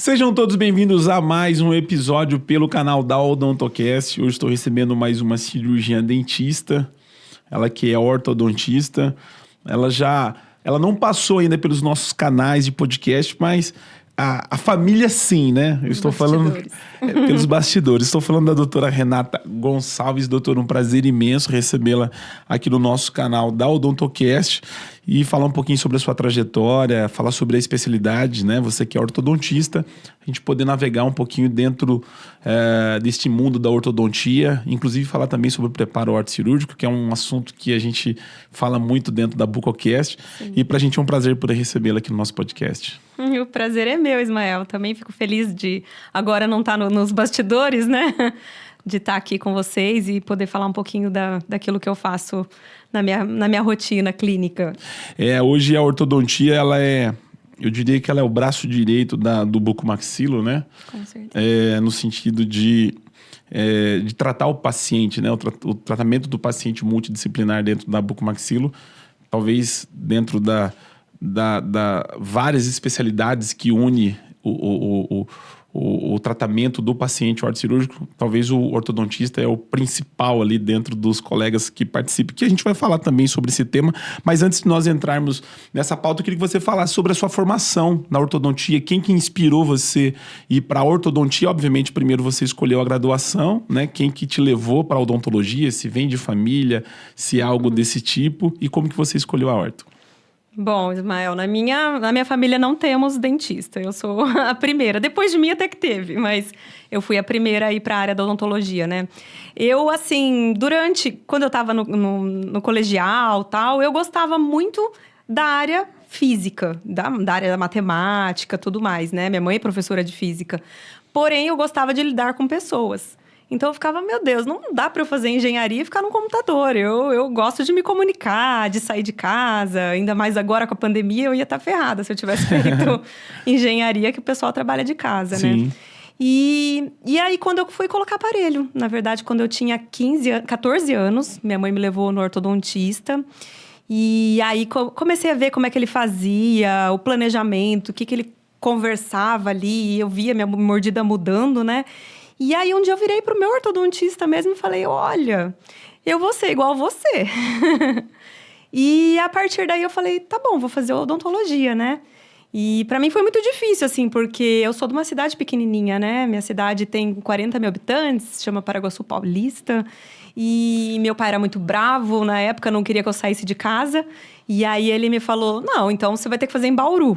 Sejam todos bem-vindos a mais um episódio pelo canal da Odontocast. Hoje estou recebendo mais uma cirurgiã dentista, ela que é ortodontista. Ela não passou ainda pelos nossos canais de podcast, mas a família sim, né? Eu estou falando pelos bastidores. Estou falando da doutora Renata Gonçalves. Doutora, um prazer imenso recebê-la aqui no nosso canal da Odontocast e falar um pouquinho sobre a sua trajetória, falar sobre a especialidade, né? Você que é ortodontista, a gente poder navegar um pouquinho dentro deste mundo da ortodontia, inclusive falar também sobre o preparo ortocirúrgico, que é um assunto que a gente fala muito dentro da Bucocast. Sim. E pra gente é um prazer poder recebê-la aqui no nosso podcast. O prazer é meu, Ismael. Também fico feliz de agora não estar nos bastidores, né? De estar aqui com vocês e poder falar um pouquinho daquilo que eu faço na minha rotina clínica. Hoje a ortodontia, eu diria que ela é o braço direito do bucomaxilo, né? Com certeza. No sentido de tratar o paciente, né? O tratamento do paciente multidisciplinar dentro da bucomaxilo, talvez dentro da várias especialidades que une o tratamento do paciente ortocirúrgico, talvez o ortodontista é o principal ali dentro dos colegas que participam, que a gente vai falar também sobre esse tema. Mas antes de nós entrarmos nessa pauta, eu queria que você falasse sobre a sua formação na ortodontia. Quem que inspirou você ir para a ortodontia? Obviamente, primeiro você escolheu a graduação, né? Quem que te levou para a odontologia? Se vem de família, se é algo desse tipo. E como que você escolheu a orto? Bom, Ismael, na minha família não temos dentista. Eu sou a primeira. Depois de mim até que teve, mas eu fui a primeira a ir para a área da odontologia, né? Eu, assim, quando eu estava no colegial e tal, eu gostava muito da área física, da área da matemática, tudo mais, né? Minha mãe é professora de física. Porém, eu gostava de lidar com pessoas. Então, eu ficava, meu Deus, não dá para eu fazer engenharia e ficar no computador. Eu gosto de me comunicar, de sair de casa. Ainda mais agora com a pandemia, eu ia estar ferrada se eu tivesse feito engenharia, que o pessoal trabalha de casa, Sim. né? E aí, quando eu fui colocar aparelho, na verdade, quando eu tinha 14 anos, minha mãe me levou no ortodontista. E aí, comecei a ver como é que ele fazia, o planejamento, o que ele conversava ali. Eu via minha mordida mudando, né? E aí, um dia eu virei pro meu ortodontista mesmo e falei, olha, eu vou ser igual você. E a partir daí eu falei, tá bom, vou fazer odontologia, né? E pra mim foi muito difícil, assim, porque eu sou de uma cidade pequenininha, né? Minha cidade tem 40 mil habitantes, se chama Paraguaçu Paulista. E meu pai era muito bravo, na época não queria que eu saísse de casa. E aí ele me falou, não, então você vai ter que fazer em Bauru.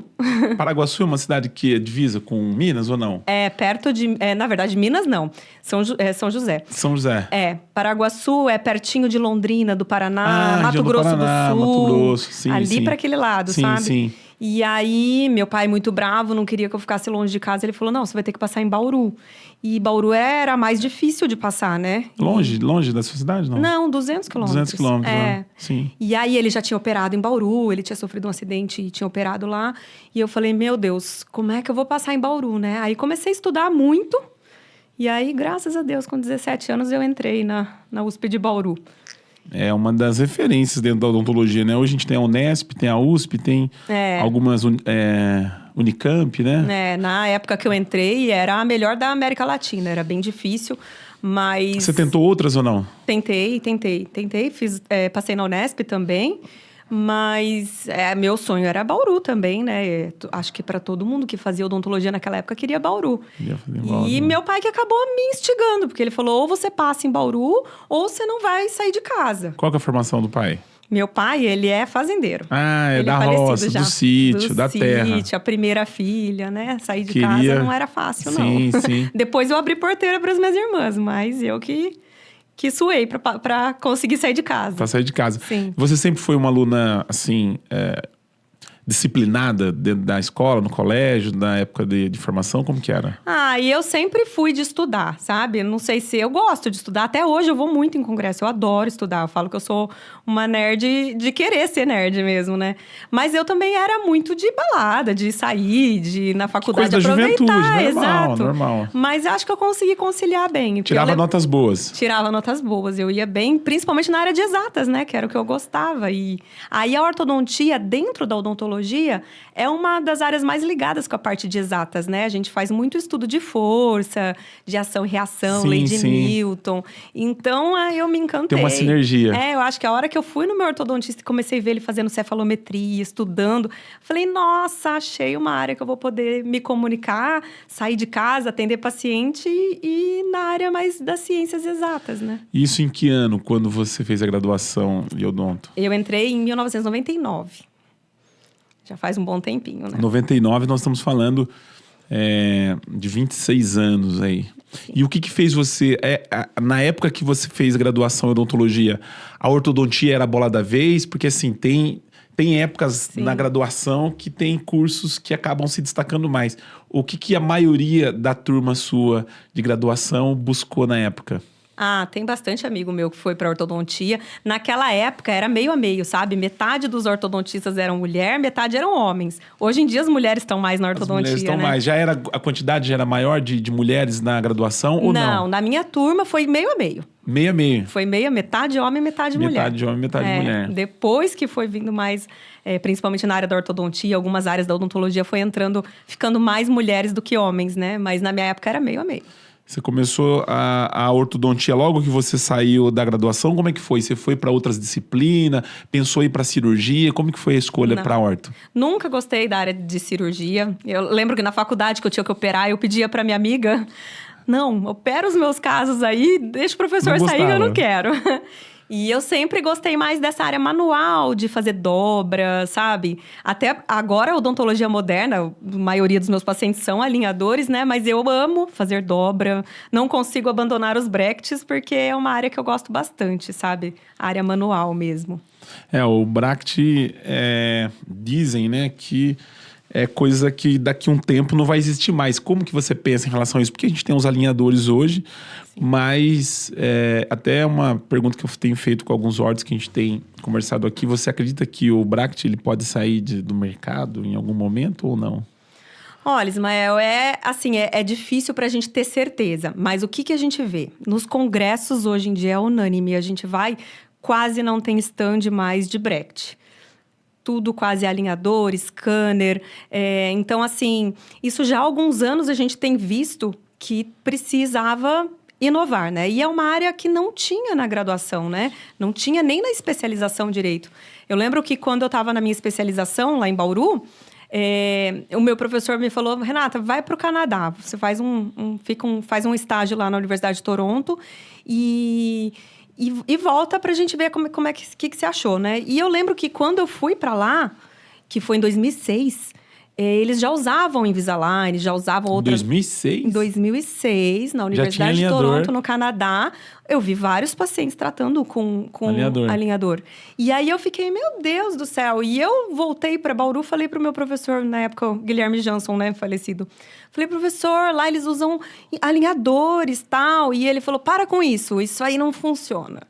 Paraguaçu é uma cidade que é divisa com Minas ou não? Perto de... na verdade, Minas não. São José. São José. Paraguaçu é pertinho de Londrina, do Paraná, Mato Grosso do Sul. Mato Grosso, sim, ali sim. para aquele lado, sim, sabe? Sim. E aí, meu pai, muito bravo, não queria que eu ficasse longe de casa. Ele falou, não, você vai ter que passar em Bauru. E Bauru era mais difícil de passar, né? Longe da sua cidade, não? Não, 200 quilômetros. 200 quilômetros, né? Sim. E aí, ele já tinha operado em Bauru, ele tinha sofrido um acidente e tinha operado lá. E eu falei, meu Deus, como é que eu vou passar em Bauru, né? Aí, comecei a estudar muito. E aí, graças a Deus, com 17 anos, eu entrei na USP de Bauru. É uma das referências dentro da odontologia, né? Hoje a gente tem a Unesp, tem a USP, tem algumas Unicamp, né? Na época que eu entrei, era a melhor da América Latina. Era bem difícil, mas... Você tentou outras ou não? Tentei. Passei na Unesp também. Mas meu sonho era Bauru também, né? Acho que para todo mundo que fazia odontologia naquela época queria Bauru. E meu pai que acabou me instigando, porque ele falou, ou você passa em Bauru, ou você não vai sair de casa. Qual que é a formação do pai? Meu pai, ele é fazendeiro. Ele da roça, do sítio, da terra. A primeira filha, né? Sair de casa não era fácil, não. Sim. Depois eu abri porteira para as minhas irmãs, mas eu que suei para conseguir sair de casa. Para sair de casa. Sim. Você sempre foi uma aluna, assim, disciplinada dentro da escola, no colégio, na época de formação? Como que era? E eu sempre fui de estudar, sabe? Não sei se eu gosto de estudar. Até hoje eu vou muito em congresso, eu adoro estudar. Eu falo que eu sou uma nerd de querer ser nerd mesmo, né? Mas eu também era muito de balada, de sair, de ir na faculdade coisa da aproveitar. Juventude, Exato. Normal. Mas acho que eu consegui conciliar bem. Tirava notas boas. Tirava notas boas. Eu ia bem, principalmente na área de exatas, né? Que era o que eu gostava. E aí a ortodontia, dentro da odontologia, odontologia é uma das áreas mais ligadas com a parte de exatas, né? A gente faz muito estudo de força, de ação e reação, Sim, lei de sim. Newton. Então, eu me encantei. Tem uma sinergia. Eu acho que a hora que eu fui no meu ortodontista e comecei a ver ele fazendo cefalometria, estudando, falei, nossa, achei uma área que eu vou poder me comunicar, sair de casa, atender paciente e na área mais das ciências exatas, né? Isso em que ano, quando você fez a graduação de odonto? Eu entrei em 1999. Já faz um bom tempinho, né? 99, nós estamos falando de 26 anos aí. Sim. E o que fez você... na época que você fez graduação em odontologia, a ortodontia era a bola da vez? Porque, assim, tem épocas na graduação que tem cursos que acabam se destacando mais. O que a maioria da turma sua de graduação buscou na época? Tem bastante amigo meu que foi para ortodontia. Naquela época era meio a meio, sabe? Metade dos ortodontistas eram mulher, metade eram homens. Hoje em dia as mulheres estão mais na ortodontia, as mulheres estão mais. A quantidade já era maior de mulheres na graduação ou não? Não, na minha turma foi meio a meio. Meio a meio. Foi meio, metade homem, metade mulher. Metade homem, metade mulher. Depois que foi vindo mais, principalmente na área da ortodontia, algumas áreas da odontologia ficando mais mulheres do que homens, né? Mas na minha época era meio a meio. Você começou a ortodontia logo que você saiu da graduação? Como é que foi? Você foi para outras disciplinas? Pensou em ir para cirurgia? Como que foi a escolha para orto? Nunca gostei da área de cirurgia. Eu lembro que na faculdade que eu tinha que operar, eu pedia para minha amiga... Não, opera os meus casos aí, deixa o professor sair que eu não quero. E eu sempre gostei mais dessa área manual, de fazer dobra, sabe? Até agora, a odontologia moderna, a maioria dos meus pacientes são alinhadores, né? Mas eu amo fazer dobra, não consigo abandonar os brackets, porque é uma área que eu gosto bastante, sabe? A área manual mesmo. O bracket, dizem, né, que é coisa que daqui a um tempo não vai existir mais. Como que você pensa em relação a isso? Porque a gente tem os alinhadores hoje, sim, mas até uma pergunta que eu tenho feito com alguns ortos que a gente tem conversado aqui, você acredita que o bracket ele pode sair do mercado em algum momento ou não? Olha, Ismael, é difícil para a gente ter certeza, mas o que a gente vê? Nos congressos hoje em dia é unânime, a gente vai, quase não tem stand mais de bracket. Tudo quase alinhador, scanner. Então, assim, isso já há alguns anos a gente tem visto que precisava inovar, né? E é uma área que não tinha na graduação, né? Não tinha nem na especialização direito. Eu lembro que quando eu estava na minha especialização, lá em Bauru, o meu professor me falou, Renata, vai para o Canadá. Você faz faz um estágio lá na Universidade de Toronto e volta pra gente ver como é que você achou, né? E eu lembro que quando eu fui pra lá, que foi em 2006, eles já usavam Invisalign, já usavam outras... 2006? Em 2006, na Universidade de Toronto, no Canadá. Eu vi vários pacientes tratando com alinhador. E aí eu fiquei, meu Deus do céu. E eu voltei para Bauru, falei pro meu professor, na época, o Guilherme Jansson, né, falecido. Falei, professor, lá eles usam alinhadores e tal. E ele falou, para com isso aí não funciona.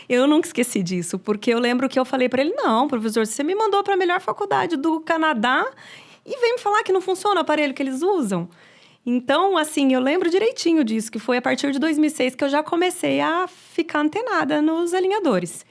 Eu nunca esqueci disso, porque eu lembro que eu falei para ele, não, professor, você me mandou para a melhor faculdade do Canadá e vem me falar que não funciona o aparelho que eles usam. Então, assim, eu lembro direitinho disso, que foi a partir de 2006 que eu já comecei a ficar antenada nos alinhadores.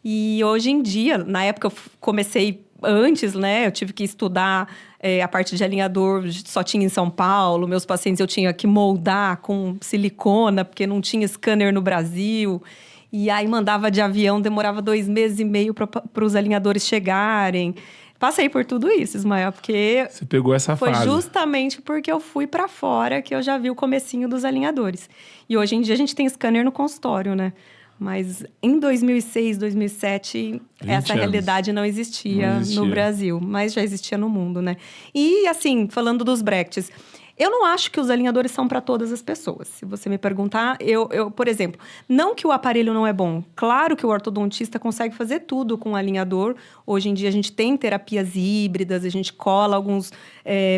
E hoje em dia, na época eu comecei antes, né, eu tive que estudar a parte de alinhador, só tinha em São Paulo, meus pacientes eu tinha que moldar com silicona, porque não tinha scanner no Brasil. E aí mandava de avião, demorava 2 meses e meio para os alinhadores chegarem. Passei por tudo isso, Ismael, porque... Você pegou essa fase. Foi justamente porque eu fui para fora que eu já vi o comecinho dos alinhadores. E hoje em dia a gente tem scanner no consultório, né? Mas em 2006, 2007, essa realidade não existia no Brasil. Mas já existia no mundo, né? E assim, falando dos brackets... Eu não acho que os alinhadores são para todas as pessoas. Se você me perguntar, eu, por exemplo, não que o aparelho não é bom. Claro que o ortodontista consegue fazer tudo com o alinhador. Hoje em dia a gente tem terapias híbridas, a gente cola alguns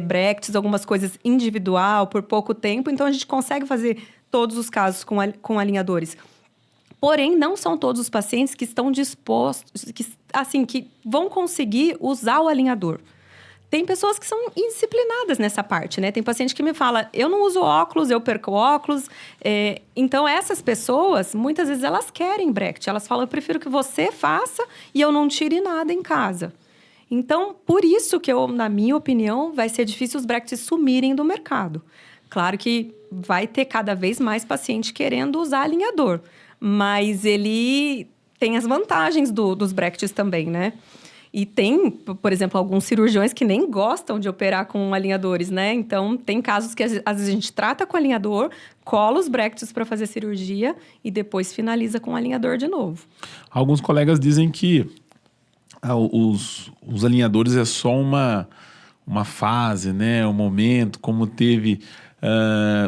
brackets, algumas coisas individual por pouco tempo. Então a gente consegue fazer todos os casos com alinhadores. Porém, não são todos os pacientes que estão dispostos, que vão conseguir usar o alinhador. Tem pessoas que são indisciplinadas nessa parte, né? Tem paciente que me fala, eu não uso óculos, eu perco óculos. Então, essas pessoas, muitas vezes, elas querem bracket. Elas falam, eu prefiro que você faça e eu não tire nada em casa. Então, por isso que na minha opinião, vai ser difícil os bracts sumirem do mercado. Claro que vai ter cada vez mais paciente querendo usar alinhador, mas ele tem as vantagens dos bracts também, né? E tem, por exemplo, alguns cirurgiões que nem gostam de operar com alinhadores, né? Então, tem casos que às vezes a gente trata com alinhador, cola os bracts para fazer cirurgia e depois finaliza com alinhador de novo. Alguns colegas dizem que os alinhadores é só uma fase, né? Um momento, como teve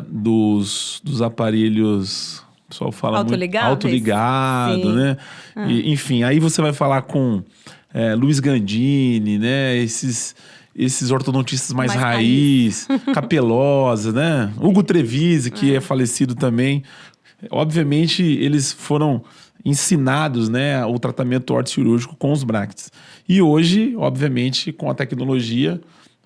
dos aparelhos... O pessoal fala autoligado, né? E, enfim, aí você vai falar com Luiz Gandini, né? Esses ortodontistas mais raiz, Capelosa, né? Hugo Trevize, que é falecido também. Obviamente, eles foram ensinados, né, o tratamento ortocirúrgico com os bracts. E hoje, obviamente, com a tecnologia,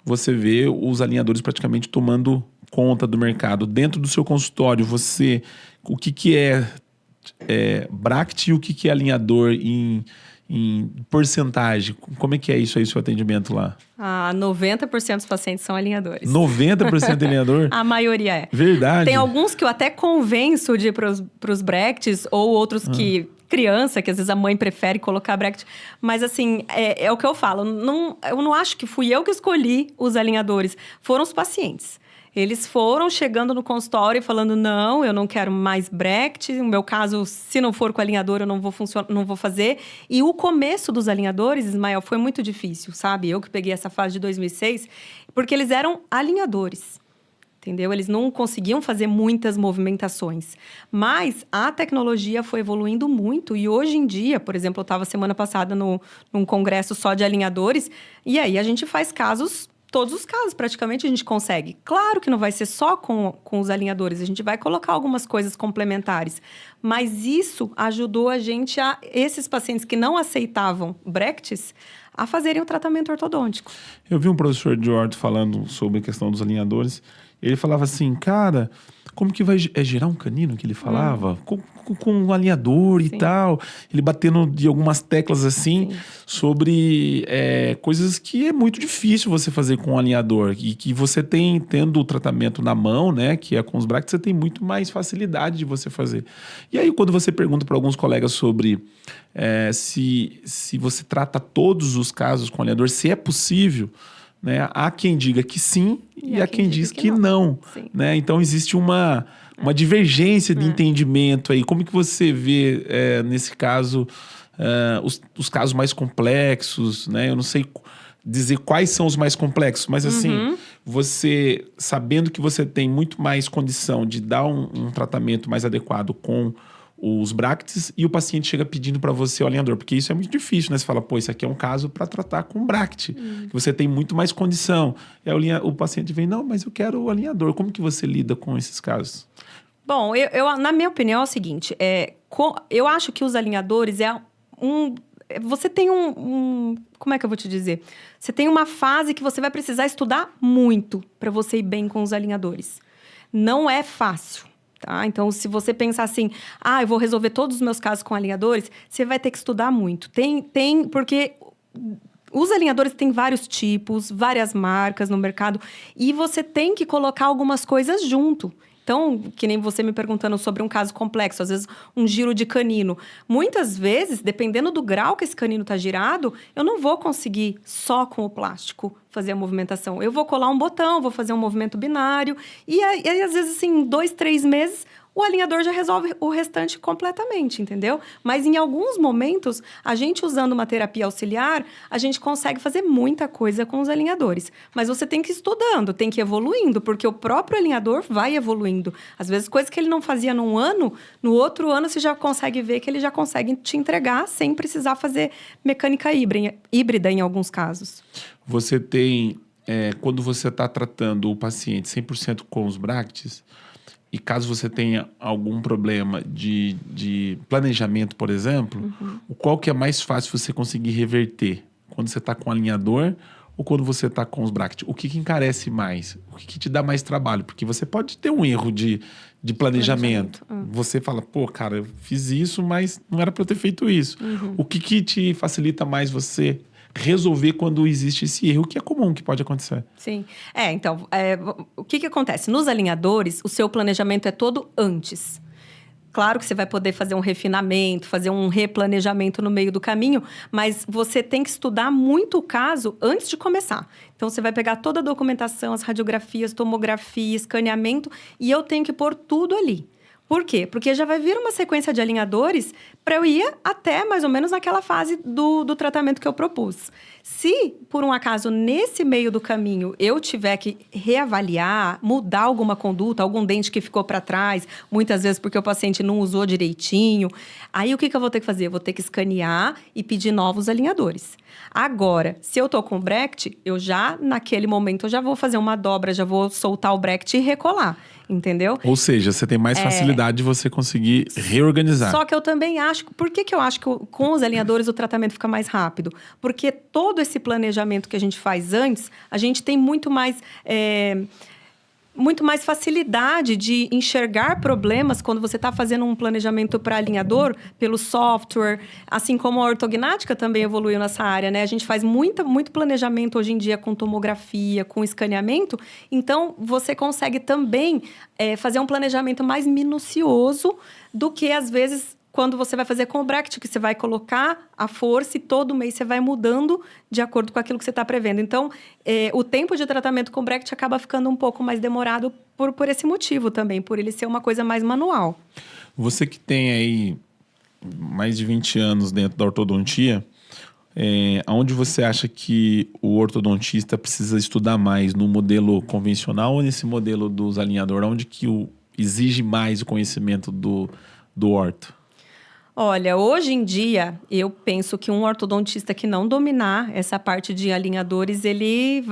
você vê os alinhadores praticamente tomando conta do mercado. Dentro do seu consultório, o que é bract e o que é alinhador em porcentagem? Como é que é isso aí, seu atendimento lá? 90% dos pacientes são alinhadores. 90% alinhador? A maioria é. Verdade. Tem alguns que eu até convenço de ir para os bracts, ou outros que... criança, que às vezes a mãe prefere colocar bracket. Mas assim, é o que eu falo. Eu não acho que fui eu que escolhi os alinhadores. Foram os pacientes. Eles foram chegando no consultório e falando, não, eu não quero mais bracket. No meu caso, se não for com alinhador, eu não vou fazer. E o começo dos alinhadores, Ismael, foi muito difícil, sabe? Eu que peguei essa fase de 2006, porque eles eram alinhadores. Entendeu? Eles não conseguiam fazer muitas movimentações. Mas a tecnologia foi evoluindo muito. E hoje em dia, por exemplo, eu estava semana passada num congresso só de alinhadores. E aí a gente faz todos os casos praticamente a gente consegue. Claro que não vai ser só com os alinhadores. A gente vai colocar algumas coisas complementares. Mas isso ajudou a gente esses pacientes que não aceitavam bracts, a fazerem o tratamento ortodôntico. Eu vi um professor de orto falando sobre a questão dos alinhadores. Ele falava assim, cara, como que vai girar um canino, que ele falava? Com um alinhador e tal. Ele batendo de algumas teclas assim, sobre coisas que é muito difícil você fazer com um alinhador. E que você tendo o tratamento na mão, né, que é com os bracts, você tem muito mais facilidade de você fazer. E aí, quando você pergunta para alguns colegas sobre se você trata todos os casos com alinhador, se é possível... Né? Há quem diga que sim e há quem diz que não. Né? Então, existe uma divergência de entendimento aí. Como que você vê, nesse caso, os casos mais complexos? Né? Eu não sei dizer quais são os mais complexos, mas assim, você, sabendo que você tem muito mais condição de dar um tratamento mais adequado com os bracts e o paciente chega pedindo para você o alinhador, porque isso é muito difícil, né? Você fala, pô, isso aqui é um caso para tratar com bract, que você tem muito mais condição. E aí o paciente vem, não, mas eu quero o alinhador. Como que você lida com esses casos? Bom, eu na minha opinião é o seguinte, eu acho que os alinhadores você tem como é que eu vou te dizer? Você tem uma fase que você vai precisar estudar muito para você ir bem com os alinhadores. Não é fácil. Tá? Então, se você pensar assim, eu vou resolver todos os meus casos com alinhadores, você vai ter que estudar muito. Porque os alinhadores têm vários tipos, várias marcas no mercado, e você tem que colocar algumas coisas junto. Então, que nem você me perguntando sobre um caso complexo, às vezes um giro de canino. Muitas vezes, dependendo do grau que esse canino está girado, eu não vou conseguir só com o plástico fazer a movimentação. Eu vou colar um botão, vou fazer um movimento binário. E aí às vezes, assim, em 2, 3 meses, o alinhador já resolve o restante completamente, entendeu? Mas em alguns momentos, a gente usando uma terapia auxiliar, a gente consegue fazer muita coisa com os alinhadores. Mas você tem que ir estudando, tem que ir evoluindo, porque o próprio alinhador vai evoluindo. Às vezes, coisas que ele não fazia num ano, no outro ano você já consegue ver que ele já consegue te entregar sem precisar fazer mecânica híbrida em alguns casos. Você tem, quando você está tratando o paciente 100% com os bracts, e caso você tenha algum problema de planejamento, por exemplo, qual que é mais fácil você conseguir reverter? Quando você está com alinhador ou quando você está com os bracts? O que encarece mais? O que te dá mais trabalho? Porque você pode ter um erro de planejamento. Você fala, pô, cara, eu fiz isso, mas não era para eu ter feito isso. O que te facilita mais você resolver quando existe esse erro, que é comum, que pode acontecer. Sim. Então, o que acontece? Nos alinhadores, o seu planejamento é todo antes. Claro que você vai poder fazer um refinamento, fazer um replanejamento no meio do caminho, mas você tem que estudar muito o caso antes de começar. Então, você vai pegar toda a documentação, as radiografias, tomografia, escaneamento, e eu tenho que pôr tudo ali. Por quê? Porque já vai vir uma sequência de alinhadores para eu ir até mais ou menos naquela fase do tratamento que eu propus. Se, por um acaso, nesse meio do caminho, eu tiver que reavaliar, mudar alguma conduta, algum dente que ficou para trás, muitas vezes porque o paciente não usou direitinho, aí o que eu vou ter que fazer? Eu vou ter que escanear e pedir novos alinhadores. Agora, se eu tô com o bracket, naquele momento, eu já vou fazer uma dobra, já vou soltar o bracket e recolar. Entendeu? Ou seja, você tem mais facilidade de você conseguir reorganizar. Só que eu também acho... Por que eu acho que com os alinhadores o tratamento fica mais rápido? Porque todo esse planejamento que a gente faz antes, a gente tem muito mais facilidade de enxergar problemas quando você está fazendo um planejamento para alinhador pelo software, assim como a ortognática também evoluiu nessa área, né? A gente faz muito planejamento hoje em dia com tomografia, com escaneamento, então você consegue também fazer um planejamento mais minucioso do que, às vezes, quando você vai fazer com o bracket, que você vai colocar a força e todo mês você vai mudando de acordo com aquilo que você está prevendo. Então, o tempo de tratamento com o bracket acaba ficando um pouco mais demorado por esse motivo também, por ele ser uma coisa mais manual. Você que tem aí mais de 20 anos dentro da ortodontia, onde você acha que o ortodontista precisa estudar mais? No modelo convencional ou nesse modelo dos alinhadores? Onde que exige mais o conhecimento do orto? Olha, hoje em dia, eu penso que um ortodontista que não dominar essa parte de alinhadores, ele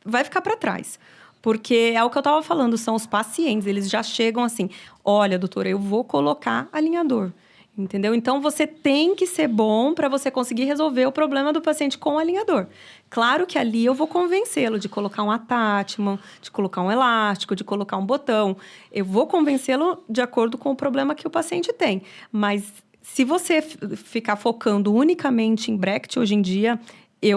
vai ficar para trás. Porque é o que eu estava falando, são os pacientes, eles já chegam assim, olha, doutora, eu vou colocar alinhador. Entendeu? Então, você tem que ser bom para você conseguir resolver o problema do paciente com o alinhador. Claro que ali eu vou convencê-lo de colocar um attachment, de colocar um elástico, de colocar um botão. Eu vou convencê-lo de acordo com o problema que o paciente tem. Mas se você ficar focando unicamente em bracket hoje em dia,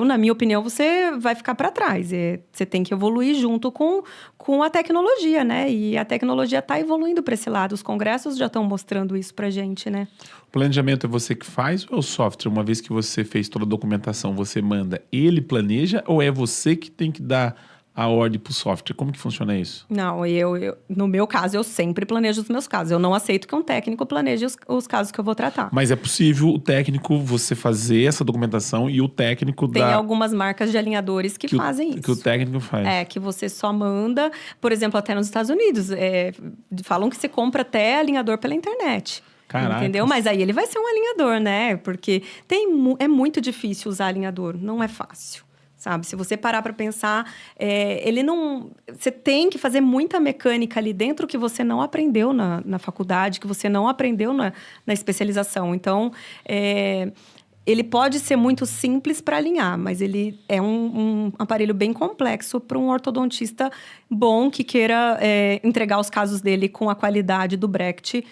na minha opinião, você vai ficar para trás. Você tem que evoluir junto com a tecnologia, né? E a tecnologia está evoluindo para esse lado. Os congressos já estão mostrando isso para a gente, né? O planejamento é você que faz ou é o software? Uma vez que você fez toda a documentação, você manda, ele planeja ou é você que tem que dar a ordem para o software? Como que funciona isso? Não, no meu caso, eu sempre planejo os meus casos. Eu não aceito que um técnico planeje os casos que eu vou tratar. Mas é possível o técnico, você fazer essa documentação e o técnico Tem algumas marcas de alinhadores que fazem isso. Que o técnico faz. Que você só manda, por exemplo, até nos Estados Unidos. Falam que você compra até alinhador pela internet. Caraca. Entendeu? Mas aí ele vai ser um alinhador, né? Porque é muito difícil usar alinhador, não é fácil. Sabe? Se você parar para pensar, ele não... Você tem que fazer muita mecânica ali dentro que você não aprendeu na faculdade, que você não aprendeu na especialização. Então, ele pode ser muito simples para alinhar, mas ele é um aparelho bem complexo para um ortodontista bom que queira entregar os casos dele com a qualidade do bracket,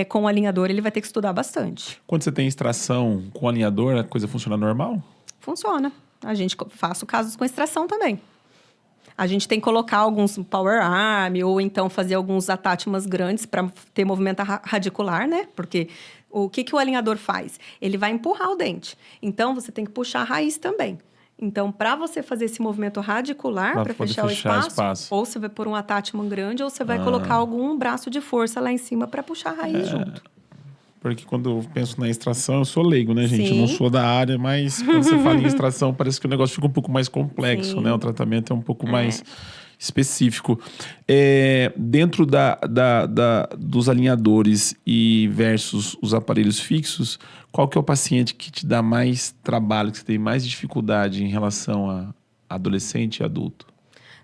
com o alinhador, ele vai ter que estudar bastante. Quando você tem extração com alinhador, a coisa funciona normal? Funciona. A gente faço casos com extração também. A gente tem que colocar alguns power arm ou então fazer alguns attachments grandes para ter movimento radicular, né? Porque o que o alinhador faz? Ele vai empurrar o dente. Então, você tem que puxar a raiz também. Então, para você fazer esse movimento radicular, para fechar o espaço, ou você vai pôr um attachment grande ou você vai colocar algum braço de força lá em cima para puxar a raiz junto. Porque quando eu penso na extração, eu sou leigo, né, gente? Sim. Eu não sou da área, mas quando você fala em extração, parece que o negócio fica um pouco mais complexo, Sim. né? O tratamento é um pouco mais específico. Dentro dos alinhadores e versus os aparelhos fixos, qual que é o paciente que te dá mais trabalho, que você tem mais dificuldade em relação a adolescente e adulto?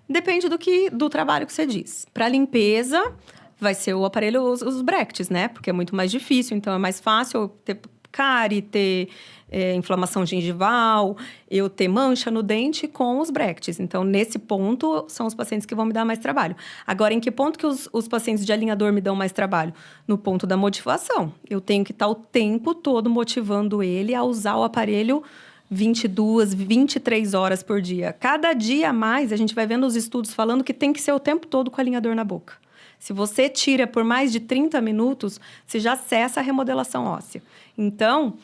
Depende do trabalho que você diz. Para limpeza, vai ser o aparelho, os brackets, né? Porque é muito mais difícil, então é mais fácil ter cárie, ter inflamação gengival, eu ter mancha no dente com os brackets. Então, nesse ponto, são os pacientes que vão me dar mais trabalho. Agora, em que ponto que os pacientes de alinhador me dão mais trabalho? No ponto da motivação. Eu tenho que estar o tempo todo motivando ele a usar o aparelho 22, 23 horas por dia. Cada dia a mais, a gente vai vendo os estudos falando que tem que ser o tempo todo com o alinhador na boca. Se você tira por mais de 30 minutos, você já cessa a remodelação óssea. Então,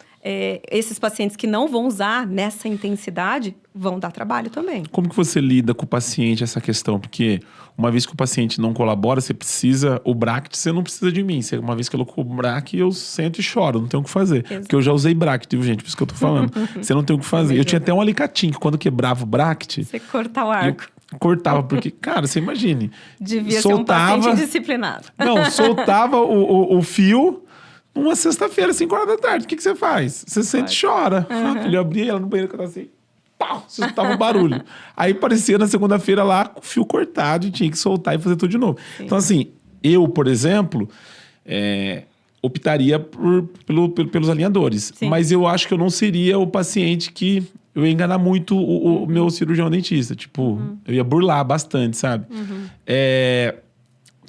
esses pacientes que não vão usar nessa intensidade vão dar trabalho também. Como que você lida com o paciente essa questão? Porque uma vez que o paciente não colabora, você precisa... O Bract, você não precisa de mim. Uma vez que eu colocou o Bract, eu sento e choro. Não tenho o que fazer. Exato. Porque eu já usei Bract, viu, gente? Por isso que eu tô falando. Você não tem o que fazer. Eu tinha até um alicatinho, que quando quebrava o Bract... Você cortar o arco. Cortava, porque, cara, você imagine. Devia ser um paciente indisciplinado. Não, soltava o fio uma sexta-feira, 5 horas da tarde. O que você faz? Você sente e chora. Ah, filho, eu abria ela no banheiro, que eu tava assim, pau, você escutava um barulho. Aí parecia na segunda-feira lá, com o fio cortado, e tinha que soltar e fazer tudo de novo. Sim. Então, assim, eu, por exemplo, optaria pelos alinhadores. Sim. Mas eu acho que eu não seria o paciente que... Eu ia enganar muito o meu cirurgião dentista. Tipo, eu ia burlar bastante, sabe?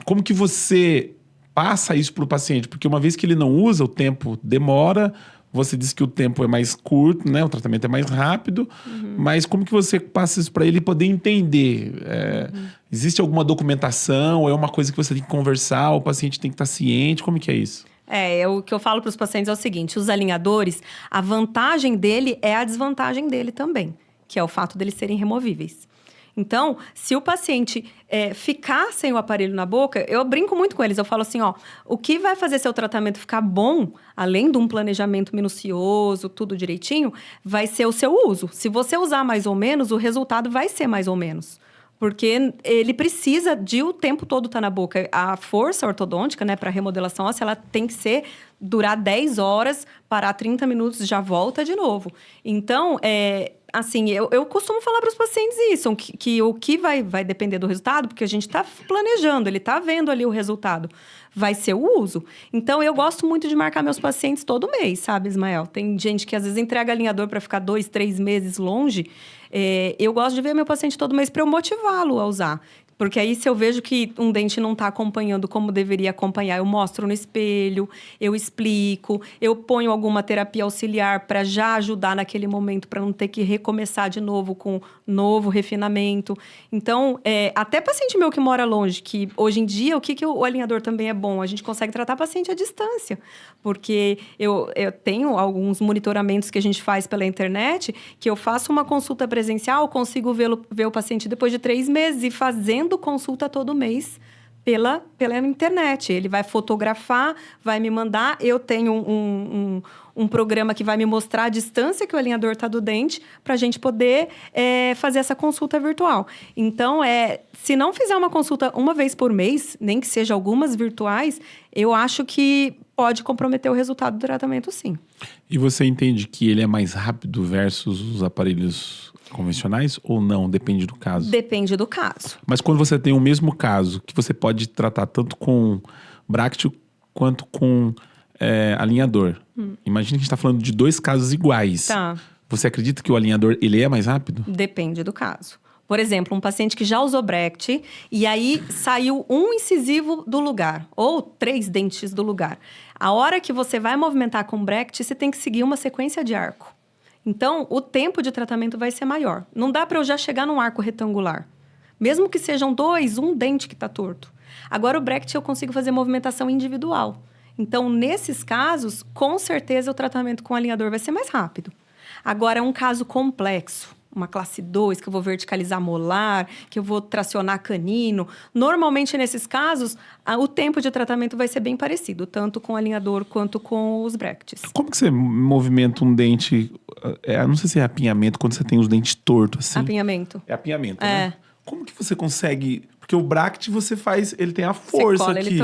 Como que você passa isso pro paciente? Porque uma vez que ele não usa, o tempo demora. Você disse que o tempo é mais curto, né? O tratamento é mais rápido. Mas como que você passa isso para ele poder entender? Existe alguma documentação? É uma coisa que você tem que conversar? O paciente tem que estar ciente? Como que é isso? O que eu falo para os pacientes é o seguinte, os alinhadores, a vantagem dele é a desvantagem dele também, que é o fato deles serem removíveis. Então, se o paciente ficar sem o aparelho na boca, eu brinco muito com eles, eu falo assim, o que vai fazer seu tratamento ficar bom, além de um planejamento minucioso, tudo direitinho, vai ser o seu uso. Se você usar mais ou menos, o resultado vai ser mais ou menos. Porque ele precisa de o tempo todo estar na boca. A força ortodôntica, né, para remodelação óssea, ela tem que durar 10 horas, parar 30 minutos, já volta de novo. Então, assim, eu costumo falar para os pacientes isso, que o que vai depender do resultado, porque a gente está planejando, ele está vendo ali o resultado, vai ser o uso. Então, eu gosto muito de marcar meus pacientes todo mês, sabe, Ismael? Tem gente que às vezes entrega alinhador para ficar 2, 3 meses longe. Eu gosto de ver meu paciente todo mês para eu motivá-lo a usar. Porque aí, se eu vejo que um dente não está acompanhando como deveria acompanhar, eu mostro no espelho, eu explico, eu ponho alguma terapia auxiliar para já ajudar naquele momento, para não ter que recomeçar de novo com novo refinamento. Então, até paciente meu que mora longe, que hoje em dia, o que o alinhador também é bom? A gente consegue tratar paciente à distância. Porque eu tenho alguns monitoramentos que a gente faz pela internet, que eu faço uma consulta presencial, consigo ver o paciente depois de 3 meses e fazendo consulta todo mês pela internet. Ele vai fotografar, vai me mandar. Eu tenho um programa que vai me mostrar a distância que o alinhador está do dente para a gente poder fazer essa consulta virtual. Então, se não fizer uma consulta uma vez por mês, nem que seja algumas virtuais, eu acho que pode comprometer o resultado do tratamento, sim. E você entende que ele é mais rápido versus os aparelhos convencionais ou não? Depende do caso? Depende do caso. Mas quando você tem o mesmo caso, que você pode tratar tanto com Bract quanto com alinhador. Imagina que a gente está falando de 2 casos iguais. Tá. Você acredita que o alinhador ele é mais rápido? Depende do caso. Por exemplo, um paciente que já usou Bract e aí saiu um incisivo do lugar, ou 3 dentes do lugar. A hora que você vai movimentar com Bract, você tem que seguir uma sequência de arco. Então, o tempo de tratamento vai ser maior. Não dá para eu já chegar num arco retangular. Mesmo que sejam 2, um dente que está torto. Agora, o Bract eu consigo fazer movimentação individual. Então, nesses casos, com certeza o tratamento com alinhador vai ser mais rápido. Agora, é um caso complexo. Uma classe 2, que eu vou verticalizar molar, que eu vou tracionar canino. Normalmente, nesses casos, o tempo de tratamento vai ser bem parecido, tanto com o alinhador quanto com os Bracts. Como que você movimenta um dente? Não sei se é apinhamento, quando você tem os dentes tortos, assim. Apinhamento. É apinhamento, né? Como que você consegue... Porque o Bract você faz... Ele tem a força cola, aqui.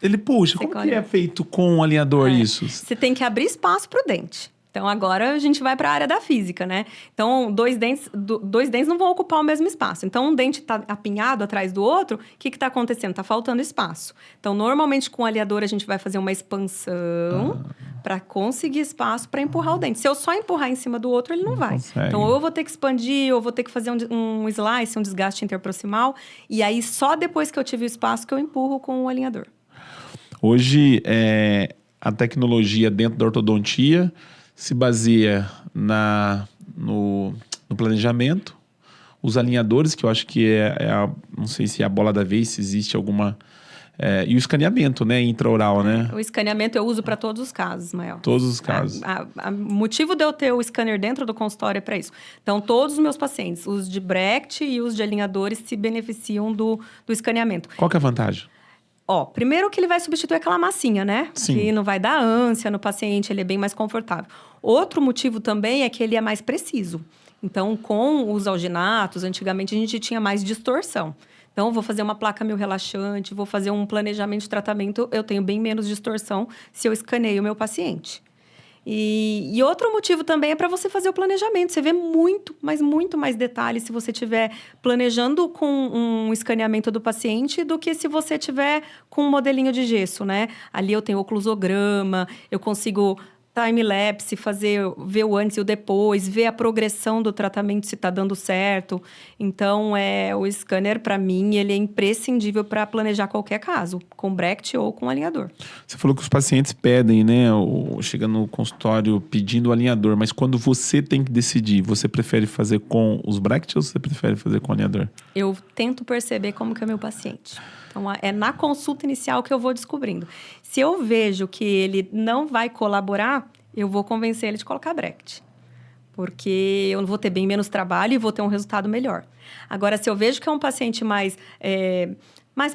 Ele puxa. Como que é feito com o alinhador isso? Você tem que abrir espaço para o dente. Então, agora a gente vai para a área da física, né? Então, dois dentes não vão ocupar o mesmo espaço. Então, um dente está apinhado atrás do outro, o que está acontecendo? Está faltando espaço. Então, normalmente, com o alinhador, a gente vai fazer uma expansão para conseguir espaço para empurrar o dente. Se eu só empurrar em cima do outro, ele não vai. Consegue. Então, ou eu vou ter que expandir, ou vou ter que fazer um slice, um desgaste interproximal. E aí, só depois que eu tive o espaço, que eu empurro com o alinhador. Hoje, a tecnologia dentro da ortodontia... se baseia no planejamento, os alinhadores, que eu acho que não sei se é a bola da vez, se existe alguma... e o escaneamento, né? Intraoral, né? O escaneamento eu uso para todos os casos, Ismael. Todos os casos. O motivo de eu ter o scanner dentro do consultório é para isso. Então, todos os meus pacientes, os de Brecht e os de alinhadores, se beneficiam do escaneamento. Qual que é a vantagem? Primeiro que ele vai substituir aquela massinha, né? Sim. Que não vai dar ânsia no paciente, ele é bem mais confortável. Outro motivo também é que ele é mais preciso. Então, com os alginatos, antigamente a gente tinha mais distorção. Então, vou fazer uma placa mil relaxante, vou fazer um planejamento de tratamento, eu tenho bem menos distorção se eu escaneio o meu paciente. E outro motivo também é para você fazer o planejamento. Você vê muito, mas muito mais detalhes se você estiver planejando com um escaneamento do paciente do que se você tiver com um modelinho de gesso, né? Ali eu tenho oclusograma, eu consigo time-lapse, ver o antes e o depois, ver a progressão do tratamento, se está dando certo. Então, o scanner, para mim, ele é imprescindível para planejar qualquer caso, com Brecht ou com alinhador. Você falou que os pacientes pedem, né? Chega no consultório pedindo o alinhador, mas quando você tem que decidir, você prefere fazer com os Brecht ou você prefere fazer com o alinhador? Eu tento perceber como que é o meu paciente. Então, é na consulta inicial que eu vou descobrindo. Se eu vejo que ele não vai colaborar, eu vou convencer ele de colocar Brecht. Porque eu vou ter bem menos trabalho e vou ter um resultado melhor. Agora, se eu vejo que é um paciente mais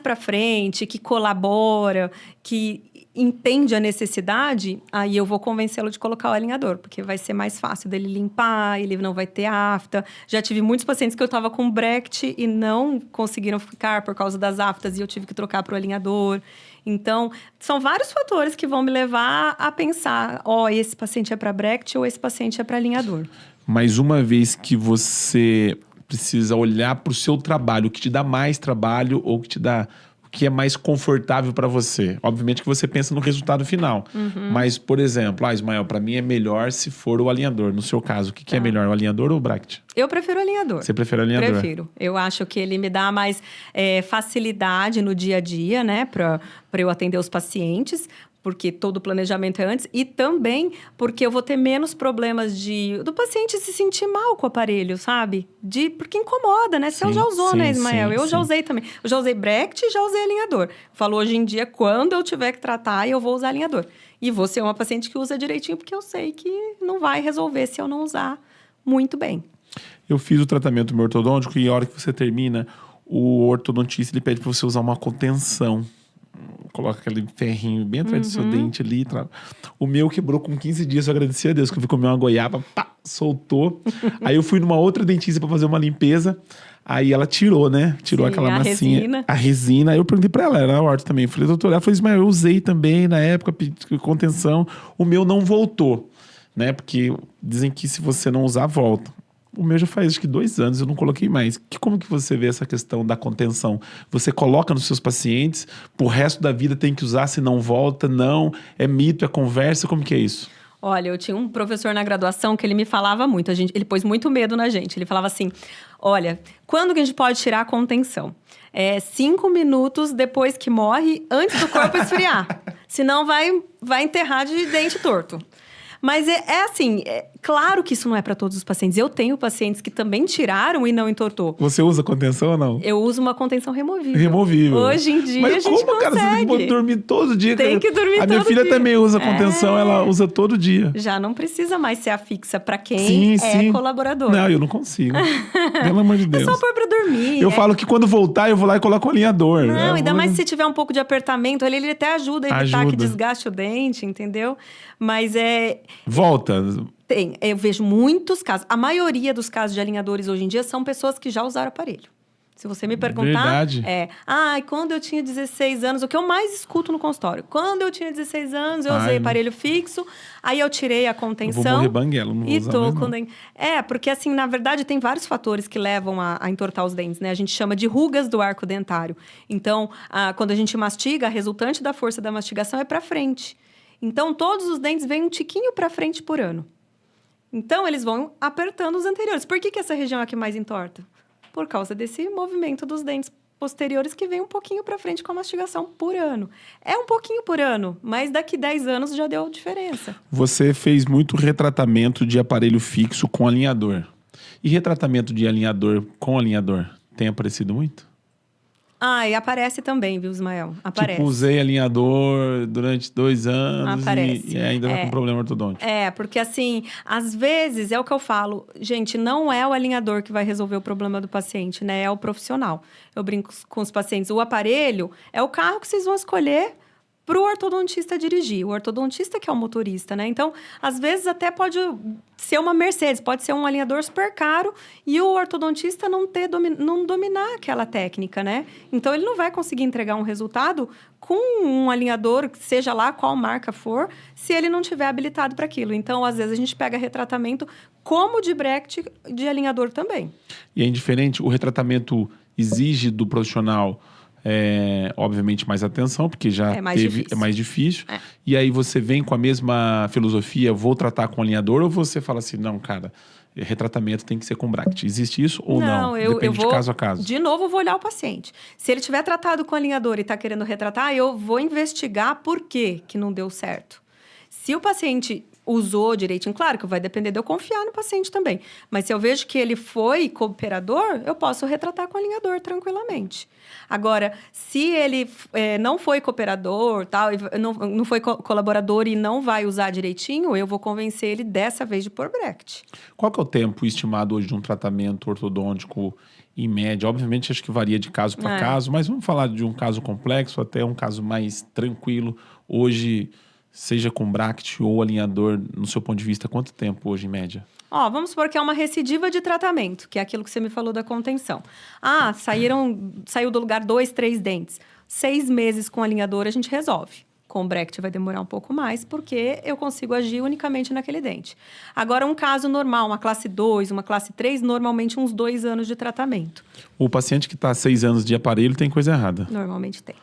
para frente, que colabora, que entende a necessidade, aí eu vou convencê-lo de colocar o alinhador, porque vai ser mais fácil dele limpar, ele não vai ter afta. Já tive muitos pacientes que eu estava com Brecht e não conseguiram ficar por causa das aftas e eu tive que trocar para o alinhador. Então, são vários fatores que vão me levar a pensar, esse paciente é para Brecht ou esse paciente é para alinhador. Mas uma vez que você precisa olhar para o seu trabalho, o que te dá mais trabalho ou o que é mais confortável para você. Obviamente que você pensa no resultado final. Uhum. Mas, por exemplo, Ismael, para mim é melhor se for o alinhador. No seu caso, o que é melhor, o alinhador ou o Brecht? Eu prefiro o alinhador. Você prefere o alinhador? Prefiro. Eu acho que ele me dá mais facilidade no dia a dia, né? Para eu atender os pacientes, porque todo o planejamento é antes, e também porque eu vou ter menos problemas do paciente se sentir mal com o aparelho, sabe? Porque incomoda, né? Você já usou, né, Ismael? Eu já usei também. Eu já usei Brecht e já usei alinhador. Falou, hoje em dia, quando eu tiver que tratar, eu vou usar alinhador. E vou ser uma paciente que usa direitinho, porque eu sei que não vai resolver se eu não usar muito bem. Eu fiz o tratamento meu ortodôntico e a hora que você termina, o ortodontista ele pede para você usar uma contenção. Coloca aquele ferrinho bem atrás do seu dente ali. O meu quebrou com 15 dias, eu agradeci a Deus, que eu fui comer uma goiaba, soltou. Aí eu fui numa outra dentista para fazer uma limpeza. Aí ela tirou, né? Tirou aquela massinha. A resina. Aí eu perguntei pra ela, era orto também. Eu falei, doutora, ela falou, Ismael, eu usei também na época, contenção. O meu não voltou, né? Porque dizem que se você não usar, volta. O meu já faz, acho que 2 anos, eu não coloquei mais. Como que você vê essa questão da contenção? Você coloca nos seus pacientes, pro resto da vida tem que usar, se não volta, não. É mito, é conversa, como que é isso? Olha, eu tinha um professor na graduação que ele me falava muito, ele pôs muito medo na gente. Ele falava assim, olha, quando que a gente pode tirar a contenção? 5 minutos depois que morre, antes do corpo esfriar. Senão vai enterrar de dente torto. Mas assim, claro que isso não é para todos os pacientes. Eu tenho pacientes que também tiraram e não entortou. Você usa contenção ou não? Eu uso uma contenção removível. Removível. Hoje em dia, a gente consegue. Cara, você tem que dormir todo dia. Tem que dormir todo dia. A minha filha também usa contenção, ela usa todo dia. Já não precisa mais ser afixa para quem é colaborador. Não, eu não consigo. Pelo amor de Deus. É só pôr para dormir. Eu falo que quando voltar, eu vou lá e coloco o alinhador. Não, ainda mais se tiver um pouco de apertamento, ele até ajuda a evitar que desgaste o dente, entendeu? Mas Volta. Tem. Eu vejo muitos casos. A maioria dos casos de alinhadores hoje em dia são pessoas que já usaram aparelho. Se você me perguntar... Verdade. Quando eu tinha 16 anos... O que eu mais escuto no consultório. Quando eu tinha 16 anos, eu usei aparelho fixo. Aí eu tirei a contenção. Eu vou morrer banguela, não vou usar mais, não. Porque assim, na verdade, tem vários fatores que levam a entortar os dentes, né? A gente chama de rugas do arco dentário. Então, quando a gente mastiga, a resultante da força da mastigação é para frente. Então, todos os dentes vêm um tiquinho para frente por ano. Então, eles vão apertando os anteriores. Por que essa região aqui mais entorta? Por causa desse movimento dos dentes posteriores que vêm um pouquinho para frente com a mastigação por ano. É um pouquinho por ano, mas daqui 10 anos já deu diferença. Você fez muito retratamento de aparelho fixo com alinhador. E retratamento de alinhador com alinhador tem aparecido muito? E aparece também, viu, Ismael? Aparece. Tipo, usei alinhador durante 2 anos Aparece. e ainda tá com problema ortodôntico. Porque assim, às vezes, é o que eu falo, gente, não é o alinhador que vai resolver o problema do paciente, né? É o profissional. Eu brinco com os pacientes, o aparelho é o carro que vocês vão escolher para o ortodontista dirigir. O ortodontista que é o motorista, né? Então, às vezes até pode ser uma Mercedes, pode ser um alinhador super caro e o ortodontista não dominar aquela técnica, né? Então, ele não vai conseguir entregar um resultado com um alinhador, seja lá qual marca for, se ele não tiver habilitado para aquilo. Então, às vezes, a gente pega retratamento como de bracket de alinhador também. E é indiferente, o retratamento exige do profissional... obviamente mais atenção, porque já é mais difícil. E aí você vem com a mesma filosofia, vou tratar com alinhador, ou você fala assim, não, cara, retratamento tem que ser com bracket. Existe isso ou não? Depende de caso a caso. De novo, eu vou olhar o paciente. Se ele tiver tratado com alinhador e está querendo retratar, eu vou investigar por que não deu certo. Se o paciente usou direitinho, claro que vai depender de eu confiar no paciente também. Mas se eu vejo que ele foi cooperador, eu posso retratar com alinhador tranquilamente. Agora, se ele não foi cooperador, tal, não foi colaborador e não vai usar direitinho, eu vou convencer ele dessa vez de pôr bracket. Qual que é o tempo estimado hoje de um tratamento ortodôntico em média? Obviamente, acho que varia de caso para caso, mas vamos falar de um caso complexo até um caso mais tranquilo. Hoje, seja com bracket ou alinhador, no seu ponto de vista, quanto tempo hoje em média? Vamos supor que é uma recidiva de tratamento, que é aquilo que você me falou da contenção. Saiu do lugar 2, 3 dentes. 6 meses com alinhador a gente resolve. Com bracket vai demorar um pouco mais, porque eu consigo agir unicamente naquele dente. Agora, um caso normal, uma classe 2, uma classe 3, normalmente uns 2 anos de tratamento. O paciente que está 6 anos de aparelho tem coisa errada. Normalmente tem.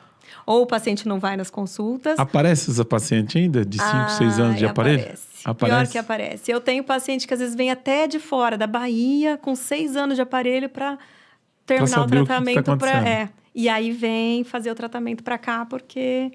Ou o paciente não vai nas consultas. Aparece essa paciente ainda, de 5, 6 anos de aparelho? Aparece. Pior que aparece. Eu tenho paciente que às vezes vem até de fora, da Bahia, com 6 anos de aparelho para terminar o tratamento. E aí vem fazer o tratamento para cá, porque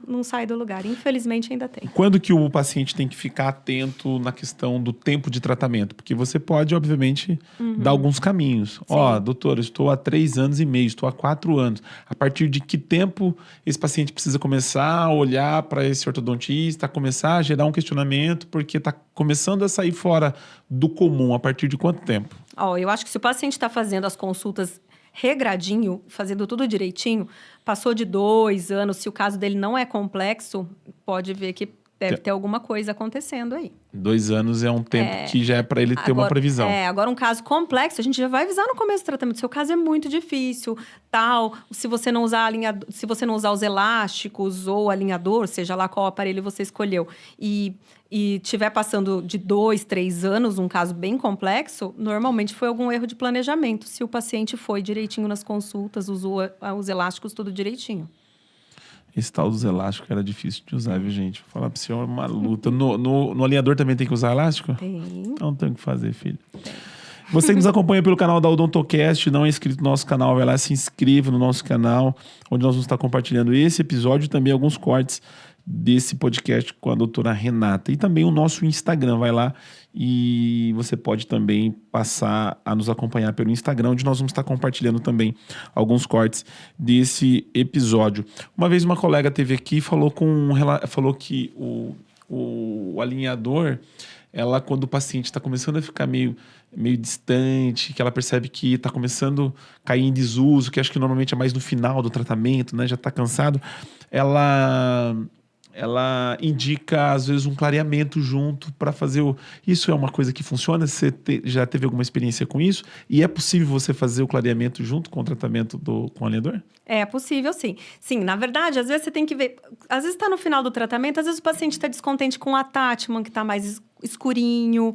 não sai do lugar. Infelizmente, ainda tem. Quando que o paciente tem que ficar atento na questão do tempo de tratamento? Porque você pode, obviamente, dar alguns caminhos. Doutor, eu estou há 3 anos e meio, estou há 4 anos. A partir de que tempo esse paciente precisa começar a olhar para esse ortodontista, começar a gerar um questionamento, porque está começando a sair fora do comum? A partir de quanto tempo? Eu acho que se o paciente está fazendo as consultas regradinho, fazendo tudo direitinho, passou de 2 anos, se o caso dele não é complexo, pode ver que deve ter alguma coisa acontecendo aí. 2 anos é um tempo que já é para ele ter uma previsão. Agora um caso complexo, a gente já vai avisar no começo do tratamento. Seu caso é muito difícil, tal. Se você não usar se você não usar os elásticos ou alinhador, seja lá qual aparelho você escolheu, e estiver passando de 2, 3 anos, um caso bem complexo, normalmente foi algum erro de planejamento. Se o paciente foi direitinho nas consultas, usou os elásticos tudo direitinho. Esse tal dos elásticos era difícil de usar, viu, gente? Vou falar pra você, é uma luta. No alinhador também tem que usar elástico? Tem. Então tem que fazer, filho. Tem. Você que nos acompanha pelo canal da Odontocast, não é inscrito no nosso canal, vai lá, se inscreva no nosso canal, onde nós vamos estar compartilhando esse episódio e também alguns cortes desse podcast com a doutora Renata. E também o nosso Instagram, vai lá e você pode também passar a nos acompanhar pelo Instagram, onde nós vamos estar compartilhando também alguns cortes desse episódio. Uma vez uma colega esteve aqui e falou que o alinhador, quando o paciente está começando a ficar meio distante, que ela percebe que está começando a cair em desuso, que acho que normalmente é mais no final do tratamento, né? Já está cansado, ela indica, às vezes, um clareamento junto para fazer Isso é uma coisa que funciona? Você já teve alguma experiência com isso? E é possível você fazer o clareamento junto com o tratamento com o alinhador? É possível, sim. Sim, na verdade, às vezes você tem que ver... Às vezes está no final do tratamento, às vezes o paciente está descontente com o attachment, que está mais escurinho,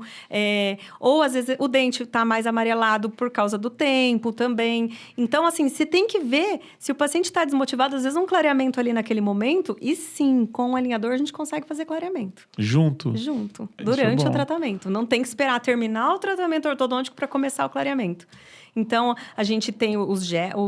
ou às vezes o dente está mais amarelado por causa do tempo também. Então, assim, você tem que ver se o paciente está desmotivado, às vezes um clareamento ali naquele momento, e sim, com o alinhador a gente consegue fazer clareamento. Junto, durante o tratamento. Não tem que esperar terminar o tratamento ortodôntico para começar o clareamento. Então, a gente tem o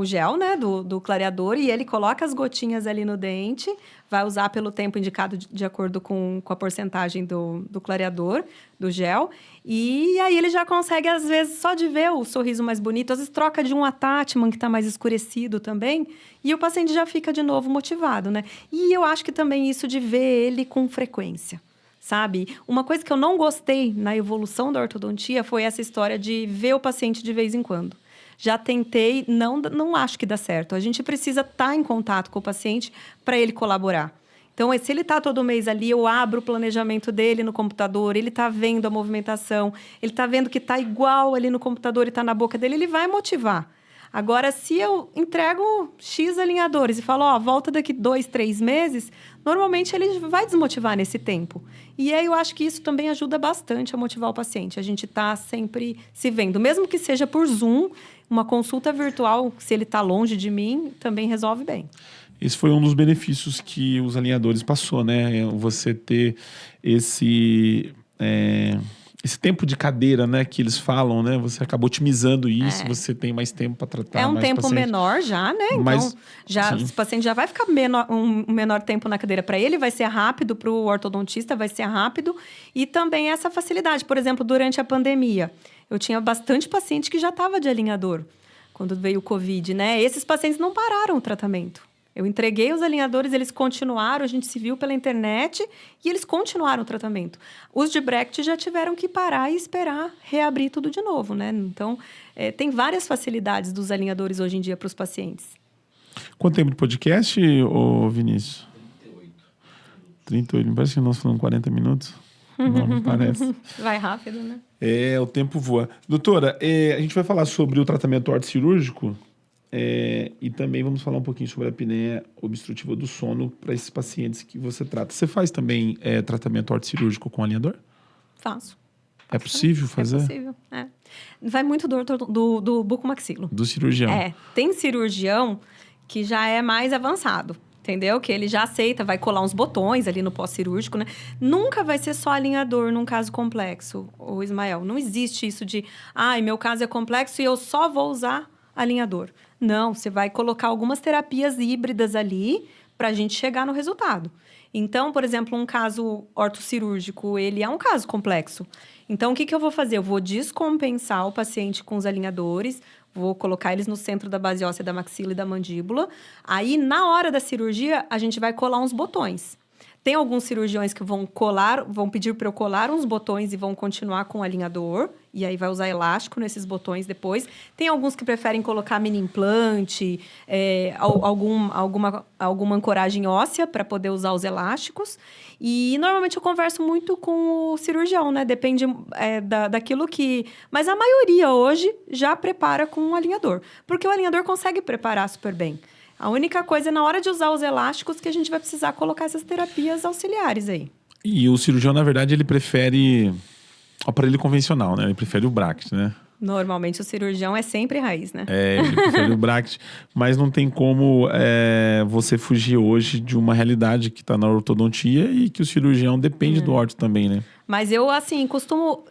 gel, né, do clareador, e ele coloca as gotinhas ali no dente, vai usar pelo tempo indicado de acordo com a porcentagem do clareador, do gel. E aí ele já consegue, às vezes, só de ver o sorriso mais bonito, às vezes troca de um attachment que está mais escurecido também, e o paciente já fica de novo motivado, né? E eu acho que também isso de ver ele com frequência. Sabe? Uma coisa que eu não gostei na evolução da ortodontia foi essa história de ver o paciente de vez em quando. Já tentei, não acho que dá certo. A gente precisa estar em contato com o paciente para ele colaborar. Então, se ele está todo mês ali, eu abro o planejamento dele no computador, ele está vendo a movimentação, ele está vendo que está igual ali no computador e está na boca dele, ele vai motivar. Agora, se eu entrego X alinhadores e falo, volta daqui 2, 3 meses, normalmente ele vai desmotivar nesse tempo. E aí eu acho que isso também ajuda bastante a motivar o paciente. A gente está sempre se vendo, mesmo que seja por Zoom, uma consulta virtual, se ele está longe de mim, também resolve bem. Esse foi um dos benefícios que os alinhadores passou, né? Você ter esse tempo de cadeira, né, que eles falam, né? Você acaba otimizando isso, você tem mais tempo para tratar mais É um tempo paciente. menor já, né? Então, o paciente já vai ficar um menor tempo na cadeira. Para ele vai ser rápido, para o ortodontista vai ser rápido. E também essa facilidade. Por exemplo, durante a pandemia, eu tinha bastante paciente que já estava de alinhador, quando veio o Covid, né? Esses pacientes não pararam o tratamento. Eu entreguei os alinhadores, eles continuaram, a gente se viu pela internet e eles continuaram o tratamento. Os de Bracket já tiveram que parar e esperar reabrir tudo de novo, né? Então, tem várias facilidades dos alinhadores hoje em dia para os pacientes. Quanto tempo de podcast, ô Vinícius? 38. Me parece que nós falamos 40 minutos. Não parece. Vai rápido, né? O tempo voa. Doutora, a gente vai falar sobre o tratamento ortocirúrgico. E também vamos falar um pouquinho sobre a apneia obstrutiva do sono para esses pacientes que você trata. Você faz também tratamento ortocirúrgico com alinhador? Faço. É possível fazer? É possível, Vai muito do bucomaxilo. Do cirurgião. Tem cirurgião que já é mais avançado, entendeu? Que ele já aceita, vai colar uns botões ali no pós-cirúrgico, né? Nunca vai ser só alinhador num caso complexo, o Ismael. Não existe isso de, meu caso é complexo e eu só vou usar alinhador. Não, você vai colocar algumas terapias híbridas ali para a gente chegar no resultado. Então, por exemplo, um caso ortocirúrgico, ele é um caso complexo. Então, o que eu vou fazer? Eu vou descompensar o paciente com os alinhadores, vou colocar eles no centro da base óssea da maxila e da mandíbula. Aí, na hora da cirurgia, a gente vai colar uns botões. Tem alguns cirurgiões que vão pedir para eu colar uns botões e vão continuar com o alinhador. E aí vai usar elástico nesses botões depois. Tem alguns que preferem colocar mini implante, alguma ancoragem óssea para poder usar os elásticos. E normalmente eu converso muito com o cirurgião, né? Depende daquilo que... Mas a maioria hoje já prepara com um alinhador. Porque o alinhador consegue preparar super bem. A única coisa é na hora de usar os elásticos que a gente vai precisar colocar essas terapias auxiliares aí. E o cirurgião, na verdade, ele prefere o aparelho convencional, né? Ele prefere o bracket, né? Normalmente o cirurgião é sempre raiz, né? Ele prefere o bracket, mas não tem como você fugir hoje de uma realidade que está na ortodontia e que o cirurgião depende do orto também, né? Mas eu, assim, costumo...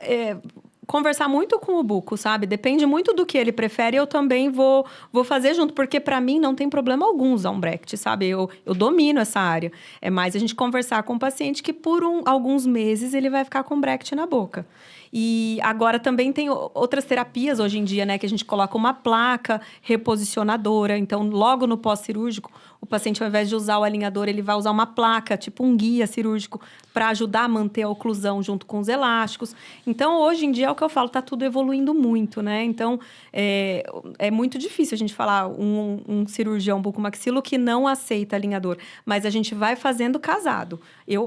conversar muito com o buco, sabe? Depende muito do que ele prefere, eu também vou fazer junto, porque para mim não tem problema algum usar um bracket, sabe? Eu domino essa área. É mais a gente conversar com o paciente que por alguns meses ele vai ficar com bracket na boca. E agora também tem outras terapias hoje em dia, né? Que a gente coloca uma placa reposicionadora. Então, logo no pós-cirúrgico, o paciente, ao invés de usar o alinhador, ele vai usar uma placa, tipo um guia cirúrgico, para ajudar a manter a oclusão junto com os elásticos. Então, hoje em dia, é o que eu falo, tá tudo evoluindo muito, né? Então, é muito difícil a gente falar um cirurgião bucomaxilo que não aceita alinhador. Mas a gente vai fazendo casado.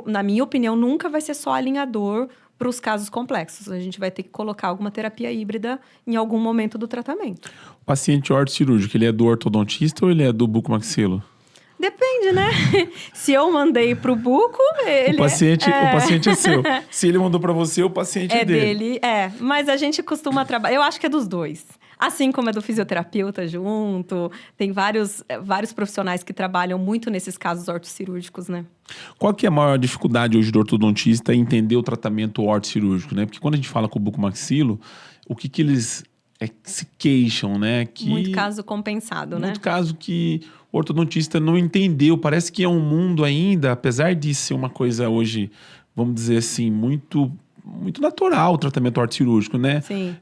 Na minha opinião, nunca vai ser só alinhador para os casos complexos. A gente vai ter que colocar alguma terapia híbrida em algum momento do tratamento. O paciente ortocirúrgico, ele é do ortodontista ou ele é do bucomaxilo? Depende, né? Se eu mandei pro buco, ele... O paciente é seu. Se ele mandou para você, o paciente é dele. Mas a gente costuma trabalhar... Eu acho que é dos dois. Assim como é do fisioterapeuta junto. Tem vários profissionais que trabalham muito nesses casos ortocirúrgicos, né? Qual que é a maior dificuldade hoje do ortodontista em entender o tratamento ortocirúrgico, né? Porque quando a gente fala com o bucomaxilo, o que eles se queixam, né? Muito caso compensado, né? Muito caso que o ortodontista não entendeu. Parece que é um mundo ainda, apesar de ser uma coisa hoje, vamos dizer assim, muito natural o tratamento ortocirúrgico, né? Sim.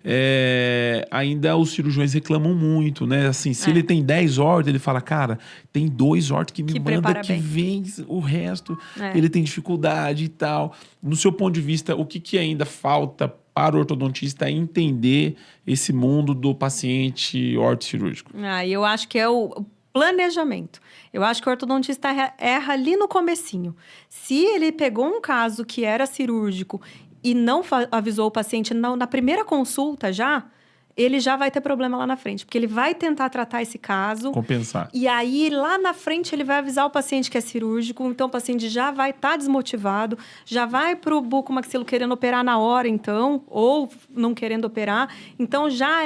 Ainda os cirurgiões reclamam muito, né? Assim, se ele tem 10 ortos, ele fala, cara, tem 2 ortos que me manda que vem o resto, ele tem dificuldade e tal. No seu ponto de vista, o que ainda falta para o ortodontista entender esse mundo do paciente ortocirúrgico? Eu acho que é o planejamento. Eu acho que o ortodontista erra ali no comecinho. Se ele pegou um caso que era cirúrgico e não avisou o paciente na primeira consulta ele já vai ter problema lá na frente. Porque ele vai tentar tratar esse caso. Compensar. E aí, lá na frente, ele vai avisar o paciente que é cirúrgico. Então, o paciente já vai estar desmotivado. Já vai para o bucomaxilo querendo operar na hora, então. Ou não querendo operar. Então, já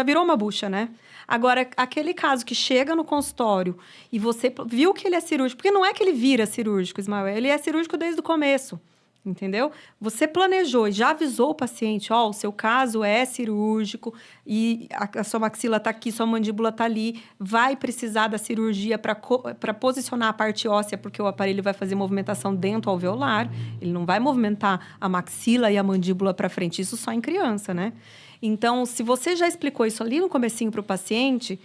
virou uma bucha, né? Agora, aquele caso que chega no consultório e você viu que ele é cirúrgico. Porque não é que ele vira cirúrgico, Ismael. Ele é cirúrgico desde o começo. Entendeu? Você planejou e já avisou o paciente, o seu caso é cirúrgico e a sua maxila está aqui, sua mandíbula está ali, vai precisar da cirurgia para posicionar a parte óssea, porque o aparelho vai fazer movimentação dentro alveolar, ele não vai movimentar a maxila e a mandíbula para frente, isso só em criança, né? Então, se você já explicou isso ali no comecinho para o paciente,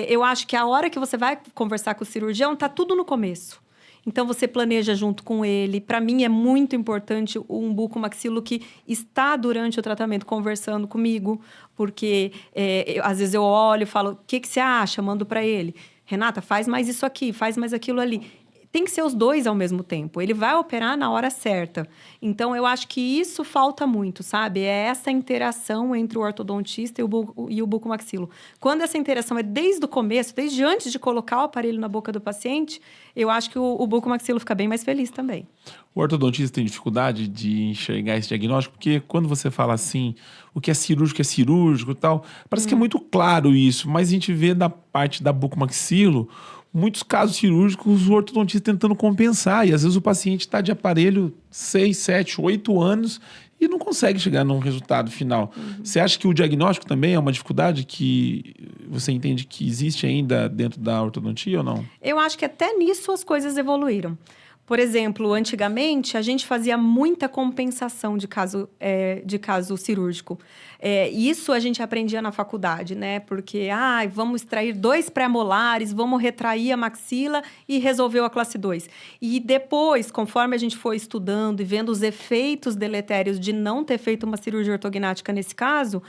eu acho que a hora que você vai conversar com o cirurgião, está tudo no começo. Então, você planeja junto com ele. Para mim, é muito importante um bucomaxilo que está durante o tratamento conversando comigo, porque às vezes eu olho e falo, o que você acha? Mando para ele. Renata, faz mais isso aqui, faz mais aquilo ali. Tem que ser os dois ao mesmo tempo. Ele vai operar na hora certa. Então, eu acho que isso falta muito, sabe? É essa interação entre o ortodontista e o bucomaxilo. Quando essa interação é desde o começo, desde antes de colocar o aparelho na boca do paciente, eu acho que o bucomaxilo fica bem mais feliz também. O ortodontista tem dificuldade de enxergar esse diagnóstico, porque quando você fala assim, o que é cirúrgico e tal, parece que é muito claro isso, mas a gente vê da parte da bucomaxilo, muitos casos cirúrgicos, o ortodontista tentando compensar. E às vezes o paciente está de aparelho 6, 7, 8 anos e não consegue chegar num resultado final. Você acha que o diagnóstico também é uma dificuldade que você entende que existe ainda dentro da ortodontia ou não? Eu acho que até nisso as coisas evoluíram. Por exemplo, antigamente, a gente fazia muita compensação de caso cirúrgico. Isso a gente aprendia na faculdade, né? Porque, vamos extrair 2 pré-molares, vamos retrair a maxila e resolveu a classe 2. E depois, conforme a gente foi estudando e vendo os efeitos deletérios de não ter feito uma cirurgia ortognática nesse caso,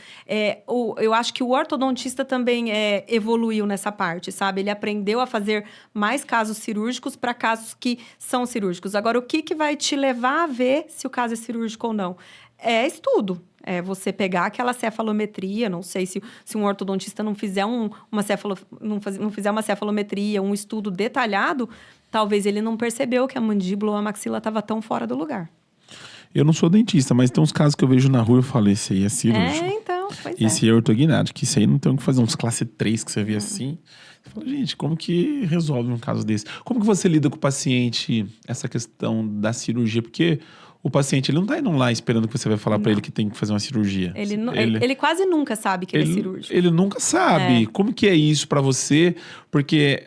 eu acho que o ortodontista também evoluiu nessa parte, sabe? Ele aprendeu a fazer mais casos cirúrgicos para casos que são cirúrgicos. Agora, o que vai te levar a ver se o caso é cirúrgico ou não? É estudo. É você pegar aquela cefalometria, não sei se um ortodontista não fizer não fizer uma cefalometria, um estudo detalhado, talvez ele não percebeu que a mandíbula ou a maxila estava tão fora do lugar. Eu não sou dentista, mas tem uns casos que eu vejo na rua e falo, esse aí é cirúrgico. Então, pois esse é ortognático, isso aí não tem o que fazer, uns classe 3 que você vê assim. Você fala, gente, como que resolve um caso desse? Como que você lida com o paciente, essa questão da cirurgia? Porque o paciente, ele não tá indo lá esperando que você vai falar para ele que tem que fazer uma cirurgia. Ele quase nunca sabe que ele é cirúrgico. Ele nunca sabe. Como que é isso para você? Porque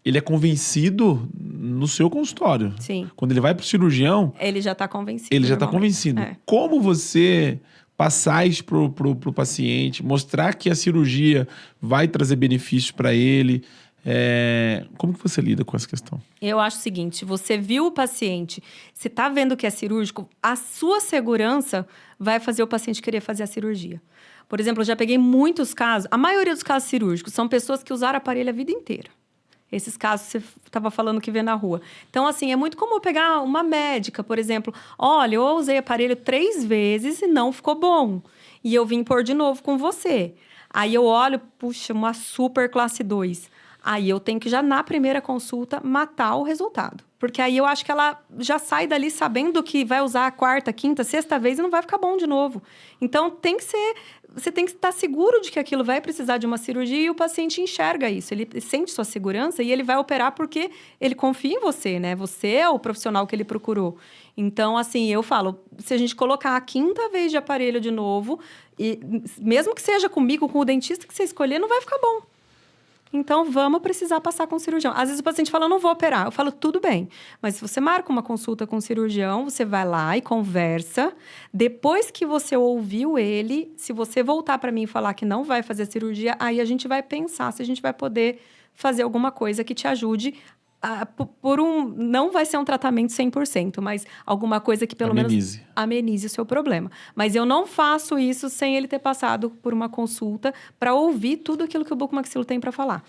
ele é convencido no seu consultório. Sim. Quando ele vai pro cirurgião... Ele já tá convencido. Ele já tá convencido. Como você passar isso pro paciente, mostrar que a cirurgia vai trazer benefícios para ele... como que você lida com essa questão? Eu acho o seguinte, você viu o paciente, você está vendo que é cirúrgico, a sua segurança vai fazer o paciente querer fazer a cirurgia. Por exemplo, eu já peguei muitos casos, a maioria dos casos cirúrgicos são pessoas que usaram aparelho a vida inteira. Esses casos você estava falando que vê na rua. Então, assim, é muito comum pegar uma médica, por exemplo. Olha, eu usei aparelho 3 vezes e não ficou bom. E eu vim pôr de novo com você. Aí eu olho, puxa, uma super classe 2. Aí eu tenho que já na primeira consulta matar o resultado. Porque aí eu acho que ela já sai dali sabendo que vai usar a quarta, quinta, sexta vez e não vai ficar bom de novo. Então você tem que estar seguro de que aquilo vai precisar de uma cirurgia e o paciente enxerga isso. Ele sente sua segurança e ele vai operar porque ele confia em você, né? Você é o profissional que ele procurou. Então, assim, eu falo, se a gente colocar a quinta vez de aparelho de novo, e mesmo que seja comigo, com o dentista que você escolher, não vai ficar bom. Então, vamos precisar passar com o cirurgião. Às vezes o paciente fala, eu não vou operar. Eu falo, tudo bem. Mas se você marca uma consulta com o cirurgião, você vai lá e conversa. Depois que você ouviu ele, se você voltar para mim e falar que não vai fazer a cirurgia, aí a gente vai pensar se a gente vai poder fazer alguma coisa que te ajude. Não vai ser um tratamento 100%, mas alguma coisa que pelo menos amenize o seu problema. Mas eu não faço isso sem ele ter passado por uma consulta para ouvir tudo aquilo que o bucomaxilo tem para falar.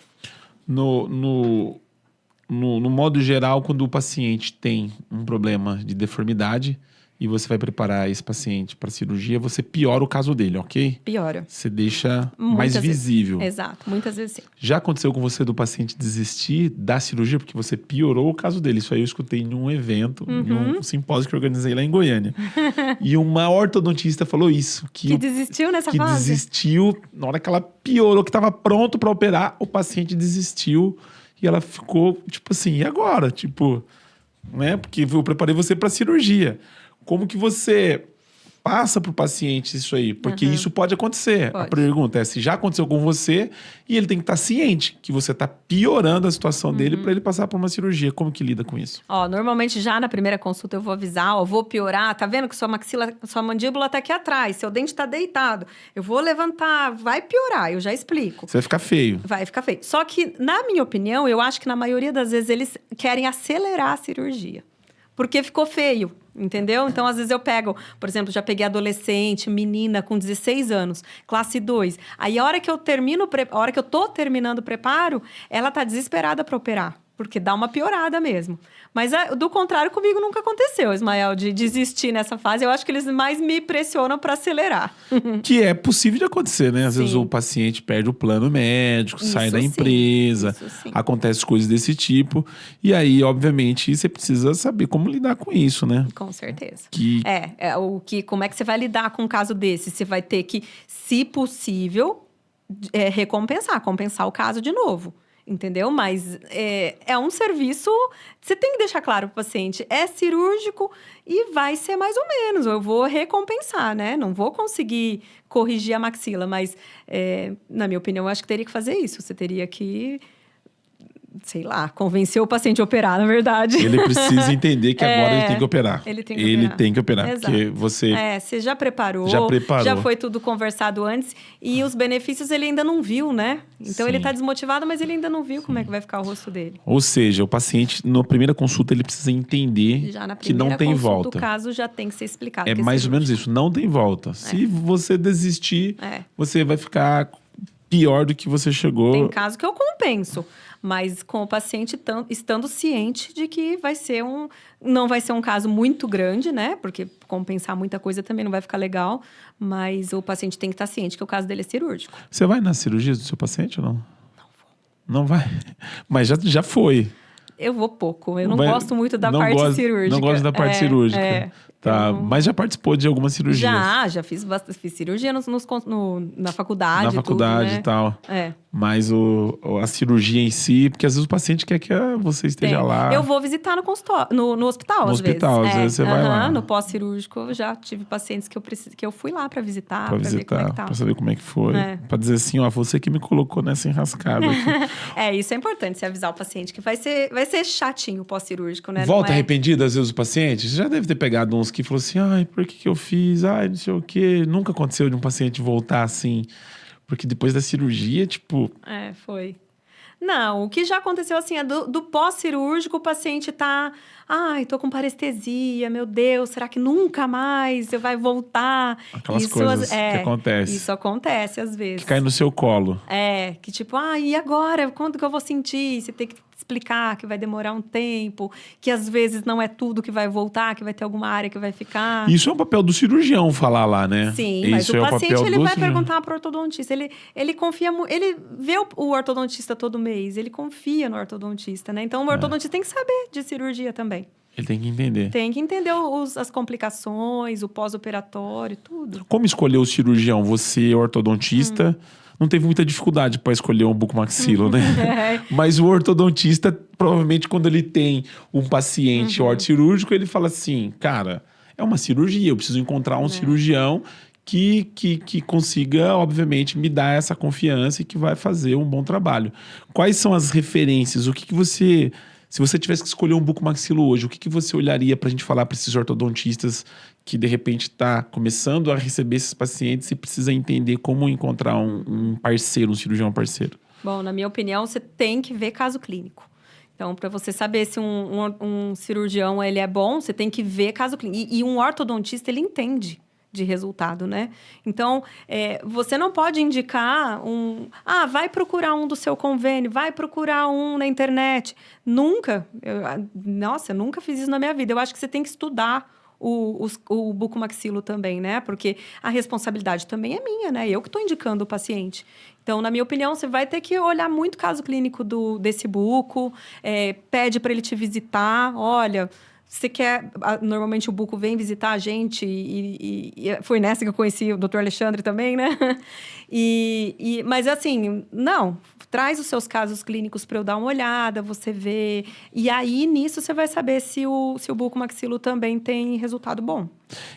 No modo geral, quando o paciente tem um problema de deformidade e você vai preparar esse paciente para cirurgia, você piora o caso dele, ok? Piora. Você deixa mais visível. Exato, muitas vezes sim. Já aconteceu com você do paciente desistir da cirurgia porque você piorou o caso dele? Isso aí eu escutei em um evento, em um simpósio que eu organizei lá em Goiânia. E uma ortodontista falou isso. Que desistiu nessa fase? Que desistiu. Na hora que ela piorou, que estava pronto para operar, o paciente desistiu. E ela ficou, tipo assim, e agora? Tipo, né? Porque eu preparei você para cirurgia. Como que você passa para o paciente isso aí? Porque isso pode acontecer. Pode. A pergunta é se já aconteceu com você e ele tem que estar ciente que você está piorando a situação dele para ele passar por uma cirurgia. Como que lida com isso? Normalmente já na primeira consulta eu vou avisar, vou piorar. Tá vendo que sua mandíbula está aqui atrás, seu dente está deitado. Eu vou levantar, vai piorar, eu já explico. Você vai ficar feio. Vai ficar feio. Só que, na minha opinião, eu acho que na maioria das vezes eles querem acelerar a cirurgia. Porque ficou feio, entendeu? Então, às vezes eu pego, por exemplo, já peguei adolescente, menina com 16 anos, classe 2. Aí, a hora que eu tô terminando o preparo, ela tá desesperada para operar. Porque dá uma piorada mesmo. Mas, do contrário, comigo nunca aconteceu, Ismael, de desistir nessa fase. Eu acho que eles mais me pressionam para acelerar. Que é possível de acontecer, né? Às vezes o paciente perde o plano médico, sai da empresa, acontece coisas desse tipo. E aí, obviamente, você precisa saber como lidar com isso, né? Com certeza. Como é que você vai lidar com um caso desse? Você vai ter que, se possível, compensar o caso de novo. Entendeu? Mas é um serviço... Você tem que deixar claro para o paciente. É cirúrgico e vai ser mais ou menos. Eu vou recompensar, né? Não vou conseguir corrigir a maxila. Mas, na minha opinião, eu acho que teria que fazer isso. Você teria que... sei lá, convencer o paciente a operar, na verdade. Ele precisa entender que agora ele tem que operar. Ele tem que operar. Exato. Porque você... você já preparou. Já foi tudo conversado antes. E os benefícios ele ainda não viu, né? Então, ele tá desmotivado, mas ele ainda não viu como é que vai ficar o rosto dele. Ou seja, o paciente, na primeira consulta, ele precisa entender que não tem volta. O caso já tem que ser explicado. É mais ou menos isso, não tem volta. Se você desistir, você vai ficar pior do que você chegou. Tem caso que eu compenso. Mas com o paciente estando ciente de que não vai ser um caso muito grande, né? Porque compensar muita coisa também não vai ficar legal. Mas o paciente tem que estar ciente que o caso dele é cirúrgico. Você vai nas cirurgias do seu paciente ou não? Não vou. Não vai? Mas já foi. Eu vou pouco. Eu não gosto muito da parte cirúrgica. Não gosto da parte cirúrgica. Tá, mas já participou de algumas cirurgias? Já fiz cirurgia na faculdade. Na faculdade e tal. Mas a cirurgia em si, porque às vezes o paciente quer que você esteja lá. Eu vou visitar no consultório, no hospital, às vezes. Às vezes você vai lá. No pós-cirúrgico, eu já tive pacientes que eu fui lá para visitar, para ver como é que tá. Pra saber como é que foi. Pra dizer assim, você que me colocou nessa enrascada aqui. Isso é importante, você avisar o paciente que vai ser chatinho o pós-cirúrgico, né? Volta arrependido, às vezes, o paciente? Você já deve ter pegado uns que falou assim, por que eu fiz? Não sei o quê. Nunca aconteceu de um paciente voltar assim... Porque depois da cirurgia, tipo... Foi. Não, o que já aconteceu, assim, é do pós-cirúrgico, o paciente tá... tô com parestesia, meu Deus, será que nunca mais você vai voltar? Aquelas coisas que acontecem. Isso acontece, às vezes. Que cai no seu colo. Que tipo, e agora? Quando que eu vou sentir? Você tem que explicar que vai demorar um tempo, que às vezes não é tudo que vai voltar, que vai ter alguma área que vai ficar. Isso é um papel do cirurgião falar lá, né? Sim, mas o paciente ele vai perguntar para o ortodontista. Ele confia, ele vê o ortodontista todo mês, ele confia no ortodontista, né? Então, o ortodontista tem que saber de cirurgia também. Ele tem que entender. Tem que entender as complicações, o pós-operatório, tudo. Como escolher o cirurgião? Você, ortodontista, não teve muita dificuldade para escolher um bucomaxilo, né? Mas o ortodontista, provavelmente, quando ele tem um paciente ortocirúrgico, ele fala assim, cara, é uma cirurgia, eu preciso encontrar um cirurgião que consiga, obviamente, me dar essa confiança e que vai fazer um bom trabalho. Quais são as referências? O que você... Se você tivesse que escolher um bucomaxilo hoje, o que você olharia para a gente falar para esses ortodontistas que, de repente, está começando a receber esses pacientes e precisa entender como encontrar um parceiro, um cirurgião parceiro? Bom, na minha opinião, você tem que ver caso clínico. Então, para você saber se um cirurgião ele é bom, você tem que ver caso clínico. E um ortodontista, ele entende de resultado, né? Então, você não pode indicar vai procurar um do seu convênio, vai procurar um na internet. Nunca. Eu nunca fiz isso na minha vida. Eu acho que você tem que estudar o bucomaxilo também, né? Porque a responsabilidade também é minha, né? Eu que estou indicando o paciente. Então, na minha opinião, você vai ter que olhar muito caso clínico desse buco, pede para ele te visitar, olha... Você quer... Normalmente o buco vem visitar a gente e foi nessa que eu conheci o Dr. Alexandre também, né? Mas assim, não. Traz os seus casos clínicos para eu dar uma olhada, você vê. E aí, nisso, você vai saber se o bucomaxilo também tem resultado bom.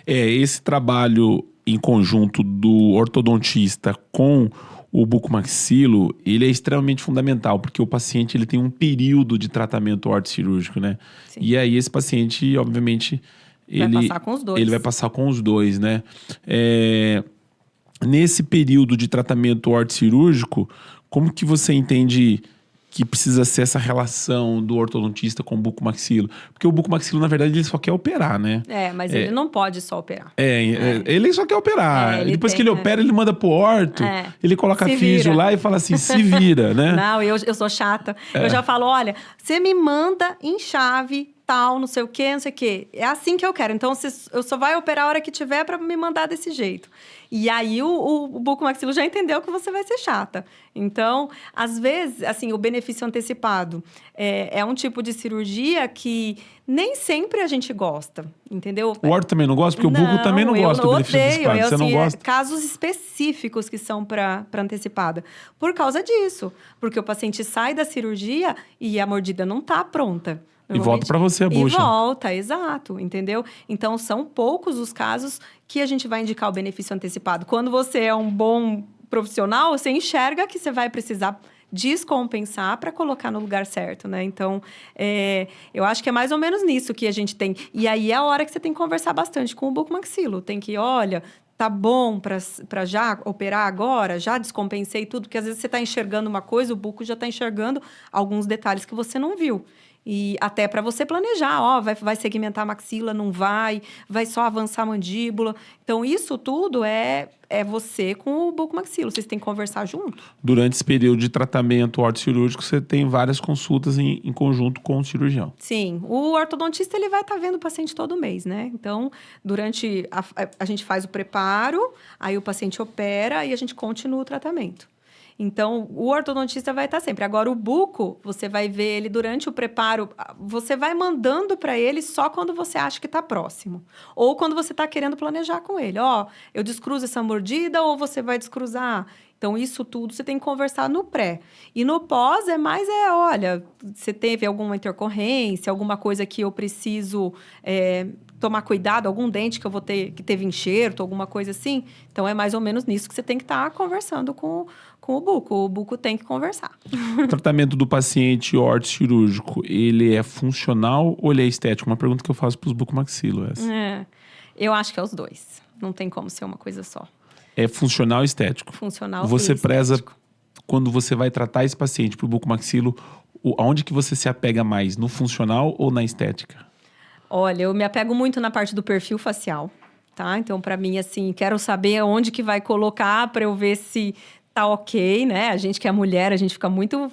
Esse trabalho em conjunto do ortodontista com o bucomaxilo, ele é extremamente fundamental, porque o paciente ele tem um período de tratamento ortocirúrgico, né? Sim. E aí esse paciente, obviamente, vai passar com os dois. Ele vai passar com os dois, né? Nesse período de tratamento ortocirúrgico, como que você entende que precisa ser essa relação do ortodontista com o bucomaxilo? Porque o bucomaxilo, na verdade, ele só quer operar, né? Mas ele não pode só operar. Ele só quer operar. Depois que ele opera, ele manda pro orto, ele coloca físio lá e fala assim, se vira, né? Não, eu sou chata. Eu já falo, olha, você me manda em chave... tal, não sei o quê, não sei o quê. É assim que eu quero. Então, eu só vai operar a hora que tiver para me mandar desse jeito. E aí, o bucomaxilo já entendeu que você vai ser chata. Então, às vezes, assim, o benefício antecipado é um tipo de cirurgia que nem sempre a gente gosta, entendeu? O orto também não gosta? Porque o buco também não gosta do benefício antecipado. Você não gosta? Casos específicos que são para antecipada. Por causa disso. Porque o paciente sai da cirurgia e a mordida não está pronta. E volta para você a bucha. E volta, exato, entendeu? Então, são poucos os casos que a gente vai indicar o benefício antecipado. Quando você é um bom profissional, você enxerga que você vai precisar descompensar para colocar no lugar certo, né? Então, eu acho que é mais ou menos nisso que a gente tem. E aí é a hora que você tem que conversar bastante com o bucomaxilo. Tem que, olha... Tá bom para já operar agora? Já descompensei tudo? Porque às vezes você está enxergando uma coisa, o buco já está enxergando alguns detalhes que você não viu. E até para você planejar, vai segmentar a maxila, não vai só avançar a mandíbula. Então, isso tudo é você com o bucomaxilo. Vocês têm que conversar junto. Durante esse período de tratamento ortocirúrgico, você tem várias consultas em conjunto com o cirurgião. Sim. O ortodontista, ele vai estar vendo o paciente todo mês, né? Então, durante... A gente faz o preparo, aí o paciente opera e a gente continua o tratamento. Então, o ortodontista vai estar sempre. Agora, o buco, você vai ver ele durante o preparo. Você vai mandando para ele só quando você acha que está próximo. Ou quando você está querendo planejar com ele. Eu descruzo essa mordida ou você vai descruzar? Então, isso tudo você tem que conversar no pré. E no pós, olha, você teve alguma intercorrência, alguma coisa que eu preciso tomar cuidado, algum dente que eu vou ter, que teve enxerto, alguma coisa assim. Então, é mais ou menos nisso que você tem que estar conversando com o buco. O buco tem que conversar. O tratamento do paciente ortocirúrgico, ele é funcional ou ele é estético? Uma pergunta que eu faço para os bucomaxilo essa. Eu acho que é os dois. Não tem como ser uma coisa só. É funcional e estético. Funcional você e preza, estético. Quando você vai tratar esse paciente para o bucomaxilo, aonde que você se apega mais? No funcional ou na estética? Olha, eu me apego muito na parte do perfil facial, tá? Então, para mim, assim, quero saber onde que vai colocar para eu ver se tá ok, né? A gente que é mulher, a gente fica muito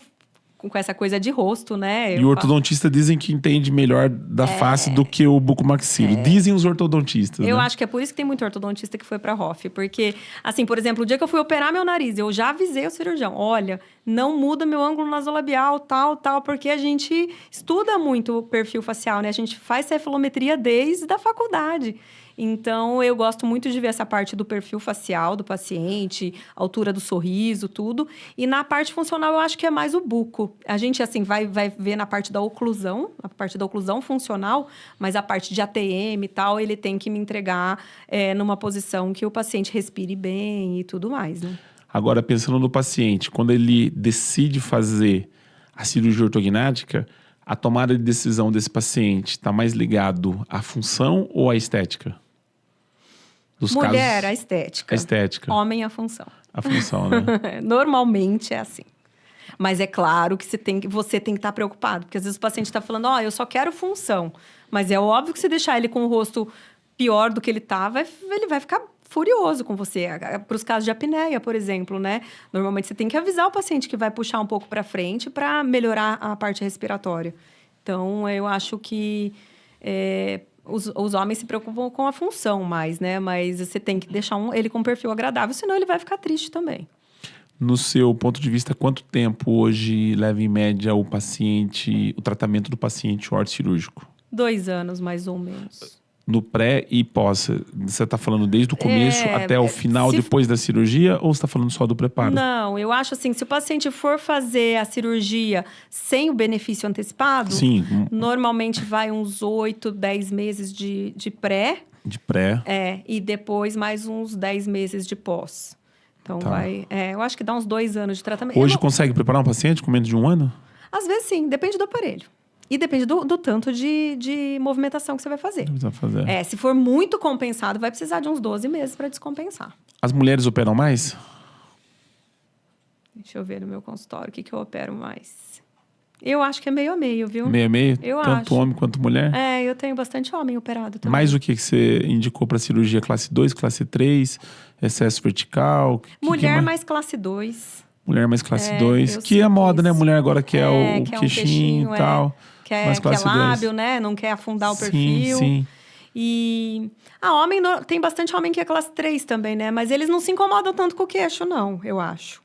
com essa coisa de rosto, né? E o ortodontista dizem que entende melhor da face do que o bucomaxilo. Dizem os ortodontistas, Eu né? acho que é por isso que tem muito ortodontista que foi pra Hoff. Porque, assim, por exemplo, o dia que eu fui operar meu nariz, eu já avisei o cirurgião. Olha, não muda meu ângulo nasolabial, tal, porque a gente estuda muito o perfil facial, né? A gente faz cefulometria desde a faculdade. Então, eu gosto muito de ver essa parte do perfil facial do paciente, altura do sorriso, tudo. E na parte funcional, eu acho que é mais o buco. A gente, assim, vai ver na parte da oclusão, a parte da oclusão funcional, mas a parte de ATM e tal, ele tem que me entregar numa posição que o paciente respire bem e tudo mais, né? Agora, pensando no paciente, quando ele decide fazer a cirurgia ortognática, a tomada de decisão desse paciente está mais ligado à função ou à estética? Dos Mulher, casos... a estética. A estética. Homem, a função. A função, né? Normalmente é assim. Mas é claro que você tem que estar preocupado. Porque às vezes o paciente está falando, eu só quero função. Mas é óbvio que se deixar ele com o rosto pior do que ele tá, ele vai ficar furioso com você. Para os casos de apneia, por exemplo, né? Normalmente você tem que avisar o paciente que vai puxar um pouco para frente para melhorar a parte respiratória. Então, eu acho que... Os homens se preocupam com a função mais, né? Mas você tem que deixar ele com um perfil agradável, senão ele vai ficar triste também. No seu ponto de vista, quanto tempo hoje leva em média o tratamento do paciente ortocirúrgico? 2 anos, mais ou menos. No pré e pós? Você está falando desde o começo até o final, depois da cirurgia? Ou você está falando só do preparo? Não, eu acho assim, se o paciente for fazer a cirurgia sem o benefício antecipado, sim, normalmente vai uns 8, 10 meses de pré. De pré. E depois mais uns 10 meses de pós. Então eu acho que dá uns 2 anos de tratamento. Hoje consegue preparar um paciente com menos de 1 ano? Às vezes sim, depende do aparelho. E depende do tanto de movimentação que você vai fazer. Se for muito compensado, vai precisar de uns 12 meses para descompensar. As mulheres operam mais? Deixa eu ver no meu consultório o que eu opero mais. Eu acho que é meio a meio, viu? Meio a meio? Eu Tanto acho. homem quanto mulher? Eu tenho bastante homem operado também. Mais o que você indicou para cirurgia classe 2, classe 3? Excesso vertical? Mulher mais classe 2. Mulher mais classe 2. Que é moda, né? Mulher agora quer o queixinho e tal. Quer lábio, né? Não quer afundar o perfil. Sim. E homem tem bastante homem que é classe 3 também, né? Mas eles não se incomodam tanto com o queixo, não, eu acho.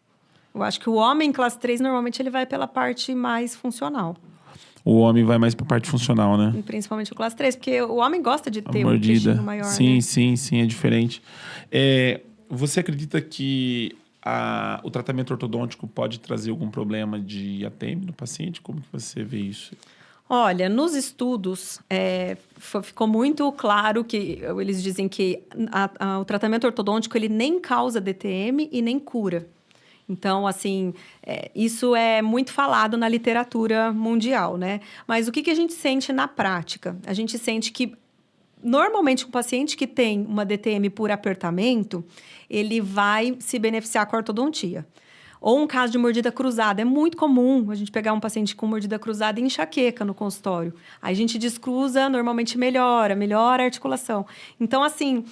Eu acho que o homem classe 3, normalmente, ele vai pela parte mais funcional. O homem vai mais pra parte funcional, né? Principalmente o classe 3, porque o homem gosta de ter um queixinho maior, sim, né? Sim, é diferente. Você acredita que o tratamento ortodôntico pode trazer algum problema de ATM no paciente? Como que você vê isso? Olha, nos estudos, ficou muito claro que eles dizem que o tratamento ortodôntico ele nem causa DTM e nem cura. Então, assim, isso é muito falado na literatura mundial, né? Mas o que a gente sente na prática? A gente sente que, normalmente, um paciente que tem uma DTM por apertamento, ele vai se beneficiar com a ortodontia. Ou um caso de mordida cruzada. É muito comum a gente pegar um paciente com mordida cruzada e enxaqueca no consultório. Aí a gente descruza, normalmente melhora a articulação. Então, assim,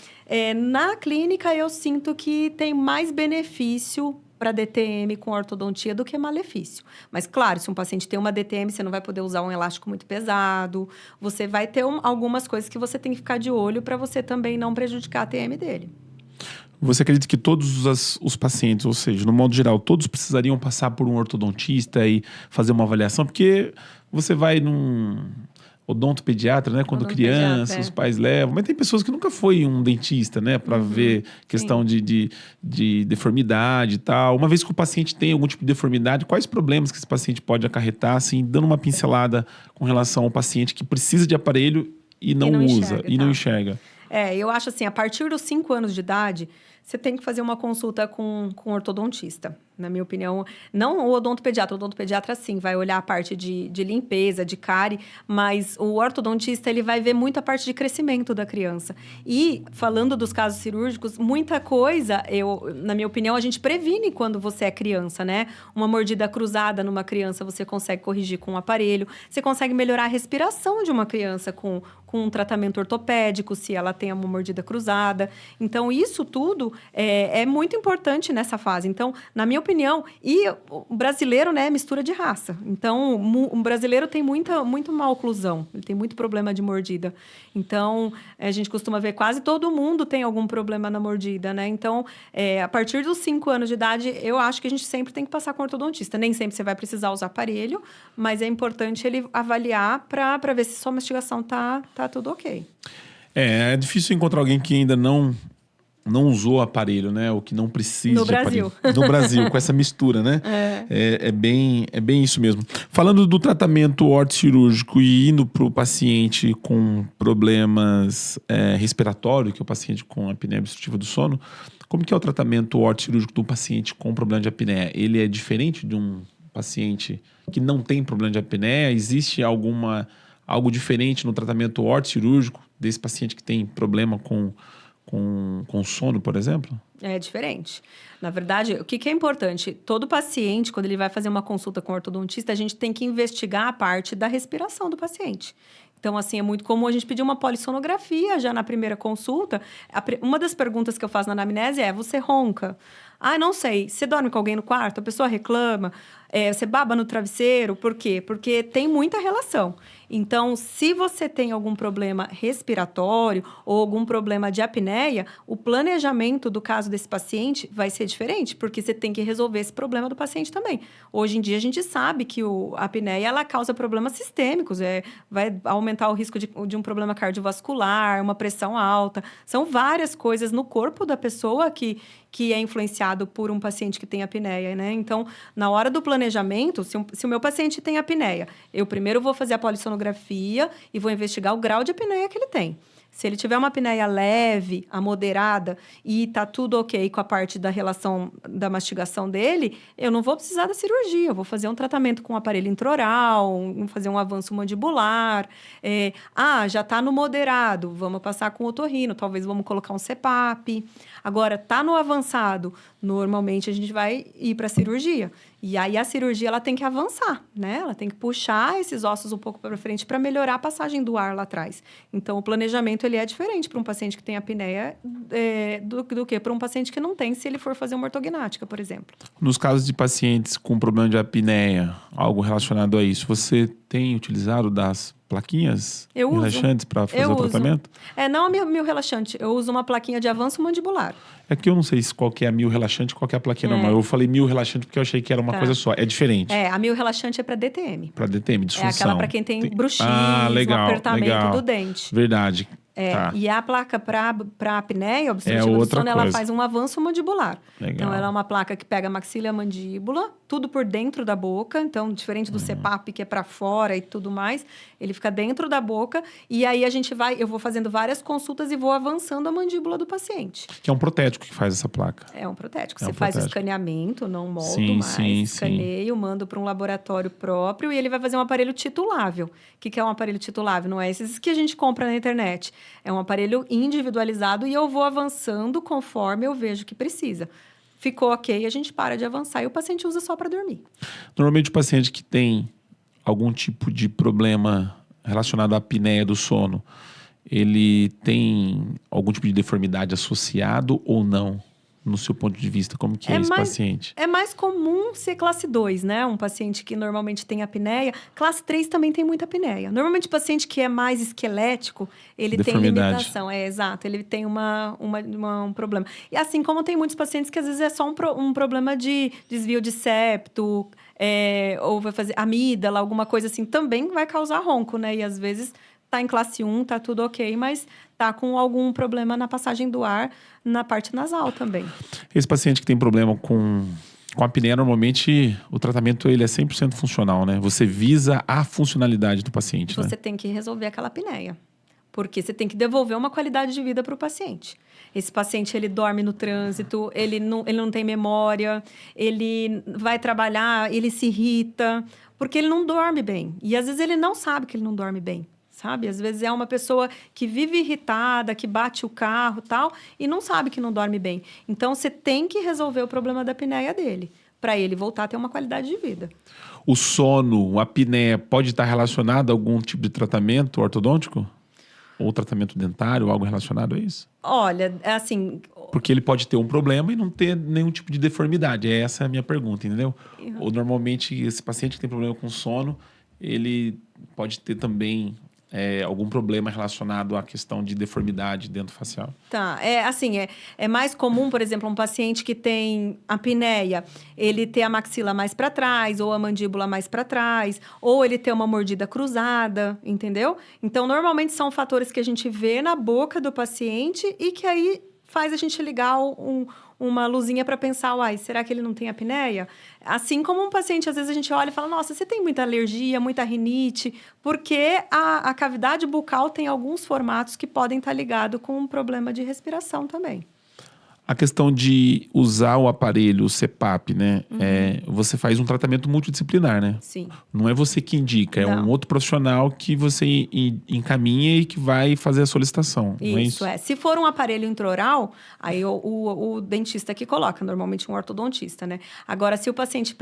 na clínica eu sinto que tem mais benefício para DTM com ortodontia do que malefício. Mas, claro, se um paciente tem uma DTM, você não vai poder usar um elástico muito pesado. Você vai ter algumas coisas que você tem que ficar de olho para você também não prejudicar a TM dele. Você acredita que todos os pacientes, ou seja, no modo geral, todos precisariam passar por um ortodontista e fazer uma avaliação? Porque você vai num odontopediatra, né? Quando criança, os pais levam. Mas tem pessoas que nunca foi um dentista, né? Para ver questão de deformidade e tal. Uma vez que o paciente tem algum tipo de deformidade, quais problemas que esse paciente pode acarretar? Assim, dando uma pincelada com relação ao paciente que precisa de aparelho e não usa, não enxerga. Eu acho assim, a partir dos 5 anos de idade, você tem que fazer uma consulta com um ortodontista. Na minha opinião, não o odontopediatra. O odontopediatra, sim, vai olhar a parte de limpeza, de cárie, mas o ortodontista, ele vai ver muito a parte de crescimento da criança. E, falando dos casos cirúrgicos, muita coisa, na minha opinião, a gente previne quando você é criança, né? Uma mordida cruzada numa criança, você consegue corrigir com um aparelho. Você consegue melhorar a respiração de uma criança com um tratamento ortopédico, se ela tem uma mordida cruzada. Então, isso tudo é muito importante nessa fase. Então, na minha opinião, e o brasileiro, né, é mistura de raça. Então, o brasileiro tem muito má oclusão, ele tem muito problema de mordida. Então, a gente costuma ver quase todo mundo tem algum problema na mordida, né? Então, a partir dos 5 anos de idade, eu acho que a gente sempre tem que passar com ortodontista. Nem sempre você vai precisar usar aparelho, mas é importante ele avaliar para ver se sua mastigação tá tudo ok. É difícil encontrar alguém que ainda não usou aparelho, né? Ou que não precisa no de Brasil. aparelho. No Brasil, com essa mistura, né? É bem isso mesmo. Falando do tratamento ortocirúrgico e indo para o paciente com problemas respiratórios, que é o paciente com apneia obstrutiva do sono, como que é o tratamento ortocirúrgico do paciente com problema de apneia? Ele é diferente de um paciente que não tem problema de apneia? Existe algo diferente no tratamento ortocirúrgico desse paciente que tem problema com sono, por exemplo? É diferente. Na verdade, o que é importante? Todo paciente, quando ele vai fazer uma consulta com o ortodontista, a gente tem que investigar a parte da respiração do paciente. Então, assim, é muito comum a gente pedir uma polissonografia já na primeira consulta. Uma das perguntas que eu faço na anamnese é: você ronca? Ah, não sei. Você dorme com alguém no quarto? A pessoa reclama? Você baba no travesseiro? Por quê? Porque tem muita relação. Então, se você tem algum problema respiratório ou algum problema de apneia, o planejamento do caso desse paciente vai ser diferente, porque você tem que resolver esse problema do paciente também. Hoje em dia, a gente sabe que a apneia ela causa problemas sistêmicos, vai aumentar o risco de um problema cardiovascular, uma pressão alta. São várias coisas no corpo da pessoa que é influenciado por um paciente que tem apneia, né? Então, na hora do planejamento, se o meu paciente tem apneia, eu primeiro vou fazer a polissonografia e vou investigar o grau de apneia que ele tem. Se ele tiver uma apneia leve, a moderada, e tá tudo ok com a parte da relação da mastigação dele, eu não vou precisar da cirurgia. Eu vou fazer um tratamento com aparelho intraoral, fazer um avanço mandibular. Já tá no moderado, vamos passar com otorrino, talvez vamos colocar um CPAP. Agora, tá no avançado, normalmente a gente vai ir para a cirurgia. E aí a cirurgia ela tem que avançar, né? Ela tem que puxar esses ossos um pouco para frente para melhorar a passagem do ar lá atrás. Então, o planejamento ele é diferente para um paciente que tem apneia do que para um paciente que não tem, se ele for fazer uma ortognática, por exemplo. Nos casos de pacientes com problema de apneia, algo relacionado a isso, você tem utilizado das plaquinhas relaxantes para fazer o tratamento? Não a mil relaxante. Eu uso uma plaquinha de avanço mandibular. É que eu não sei qual que é a mil relaxante e qual que é a plaquinha normal. Eu falei mil relaxante porque eu achei que era uma coisa só. É diferente. A mil relaxante é para DTM. Para DTM, disfunção. É aquela para quem tem bruxismo, apertamento do dente. Verdade. E a placa para apneia obstrutiva do sono, ela faz um avanço mandibular. Legal. Então, ela é uma placa que pega a maxila e a mandíbula, tudo por dentro da boca. Então, diferente do CPAP, que é para fora e tudo mais, ele fica dentro da boca. E aí, eu vou fazendo várias consultas e vou avançando a mandíbula do paciente. Que é um protético que faz essa placa. É um protético. Você faz o escaneamento, não moldo mais. Escaneio, mando para um laboratório próprio e ele vai fazer um aparelho titulável. O que é um aparelho titulável? Não é esses que a gente compra na internet. É um aparelho individualizado e eu vou avançando conforme eu vejo que precisa. Ficou ok, a gente para de avançar e o paciente usa só para dormir. Normalmente o paciente que tem algum tipo de problema relacionado à apneia do sono, ele tem algum tipo de deformidade associado ou não? No seu ponto de vista, como que é esse paciente? É mais comum ser classe 2, né? Um paciente que normalmente tem apneia. Classe 3 também tem muita apneia. Normalmente, o paciente que é mais esquelético, ele tem limitação. Exato. Ele tem um problema. E assim como tem muitos pacientes que às vezes é só um problema de desvio de septo, ou vai fazer amígdala, alguma coisa assim, também vai causar ronco, né? E às vezes tá em classe 1, tá tudo ok, mas tá com algum problema na passagem do ar na parte nasal também. Esse paciente que tem problema com apneia, normalmente o tratamento ele é 100% funcional, né? Você visa a funcionalidade do paciente, Você tem que resolver aquela apneia. Porque você tem que devolver uma qualidade de vida para o paciente. Esse paciente, ele dorme no trânsito, ele não tem memória, ele vai trabalhar, ele se irrita, porque ele não dorme bem. E às vezes ele não sabe que ele não dorme bem. Sabe? Às vezes é uma pessoa que vive irritada, que bate o carro e tal, e não sabe que não dorme bem. Então, você tem que resolver o problema da apneia dele, para ele voltar a ter uma qualidade de vida. O sono, a apneia, pode estar relacionado a algum tipo de tratamento ortodôntico? Ou tratamento dentário, algo relacionado a isso? Olha, assim... Porque ele pode ter um problema e não ter nenhum tipo de deformidade. Essa é a minha pergunta, entendeu? Ou normalmente esse paciente que tem problema com sono, ele pode ter também algum problema relacionado à questão de deformidade dentofacial. Tá, é mais comum, por exemplo, um paciente que tem apneia, ele ter a maxila mais para trás, ou a mandíbula mais para trás, ou ele ter uma mordida cruzada, entendeu? Então, normalmente são fatores que a gente vê na boca do paciente e que aí faz a gente ligar uma luzinha para pensar, uai, será que ele não tem apneia? Assim como um paciente, às vezes a gente olha e fala, nossa, você tem muita alergia, muita rinite, porque a cavidade bucal tem alguns formatos que podem estar ligados com um problema de respiração também. A questão de usar o aparelho, o CPAP, né? Você faz um tratamento multidisciplinar, né? Sim. Não é você que indica, é Não. um outro profissional que você encaminha e que vai fazer a solicitação. Não é isso? Se for um aparelho intraoral, aí o dentista que coloca, normalmente um ortodontista, né? Agora, se o paciente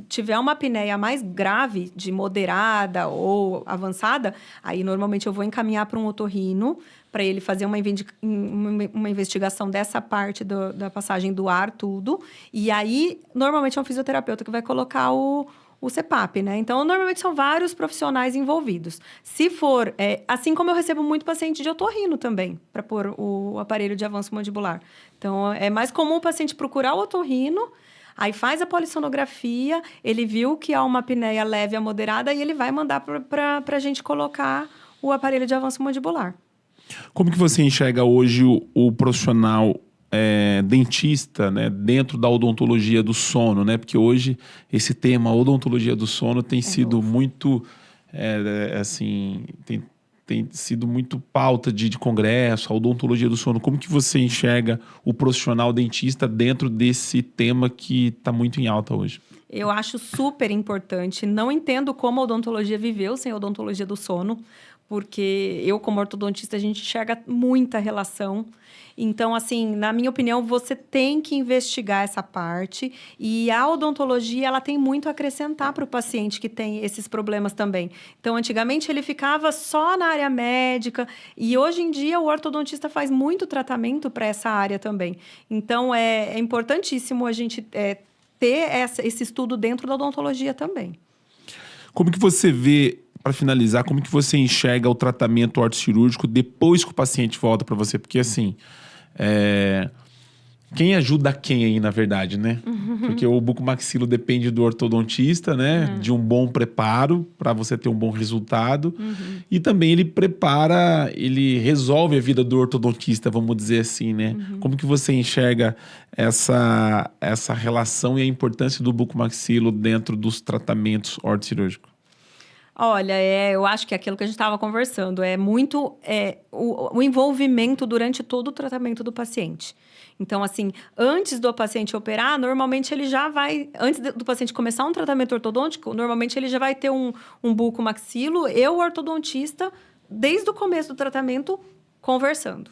tiver uma apneia mais grave, de moderada ou avançada, aí normalmente eu vou encaminhar para um otorrino, para ele fazer uma investigação dessa parte da passagem do ar, tudo. E aí, normalmente é um fisioterapeuta que vai colocar o CPAP, né? Então, normalmente são vários profissionais envolvidos. Se for... assim como eu recebo muito paciente de otorrino também, para pôr o aparelho de avanço mandibular. Então, é mais comum o paciente procurar o otorrino, aí faz a polissonografia, ele viu que há uma apneia leve a moderada e ele vai mandar para a gente colocar o aparelho de avanço mandibular. Como que você enxerga hoje o profissional dentista, né, dentro da odontologia do sono, né? Porque hoje esse tema odontologia do sono tem sido novo. muito, assim, tem sido muito pauta de congresso, a odontologia do sono. Como que você enxerga o profissional dentista dentro desse tema que está muito em alta hoje? Eu acho super importante. Não entendo como a odontologia viveu sem a odontologia do sono, porque eu, como ortodontista, a gente enxerga muita relação. Então, assim, na minha opinião, você tem que investigar essa parte. E a odontologia, ela tem muito a acrescentar para o paciente que tem esses problemas também. Então, antigamente, ele ficava só na área médica. E hoje em dia, o ortodontista faz muito tratamento para essa área também. Então, é importantíssimo a gente ter esse estudo dentro da odontologia também. Como que você vê, para finalizar, como que você enxerga o tratamento ortocirúrgico depois que o paciente volta para você? Porque, assim, quem ajuda quem aí, na verdade, né? Porque o bucomaxilo depende do ortodontista, né? De um bom preparo para você ter um bom resultado. E também ele resolve a vida do ortodontista, vamos dizer assim, né? Como que você enxerga essa relação e a importância do bucomaxilo dentro dos tratamentos ortocirúrgicos? Olha, eu acho que é aquilo que a gente estava conversando, é muito o envolvimento durante todo o tratamento do paciente. Então, assim, antes do paciente operar, normalmente ele já vai... Antes do paciente começar um tratamento ortodôntico, normalmente ele já vai ter um bucomaxilo e o ortodontista, desde o começo do tratamento, conversando.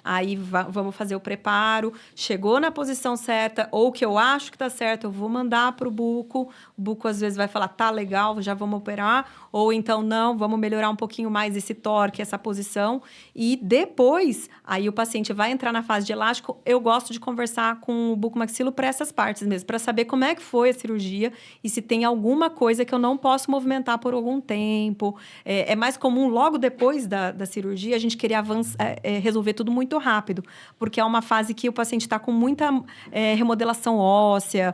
Aí vamos fazer o preparo, chegou na posição certa, ou que eu acho que está certo, eu vou mandar para o buco. O buco às vezes vai falar, tá legal, já vamos operar. Ou então, não, vamos melhorar um pouquinho mais esse torque, essa posição. E depois, aí o paciente vai entrar na fase de elástico. Eu gosto de conversar com o bucomaxilo para essas partes mesmo, para saber como é que foi a cirurgia e se tem alguma coisa que eu não posso movimentar por algum tempo. É mais comum, logo depois da cirurgia, a gente querer resolver tudo muito rápido, porque é uma fase que o paciente está com muita remodelação óssea,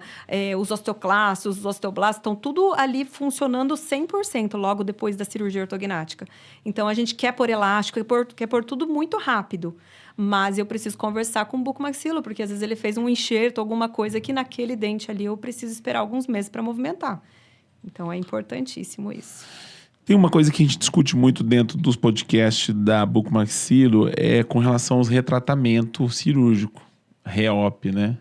os osteoclastos, os osteoblastos, estão tudo ali funcionando 100% logo depois da cirurgia ortognática. Então, a gente quer pôr elástico, quer pôr tudo muito rápido, mas eu preciso conversar com o bucomaxilo, porque às vezes ele fez um enxerto, alguma coisa que naquele dente ali eu preciso esperar alguns meses para movimentar. Então, é importantíssimo isso. Tem uma coisa que a gente discute muito dentro dos podcasts da Bucomaxilo, com relação aos retratamentos cirúrgicos, REOP, né?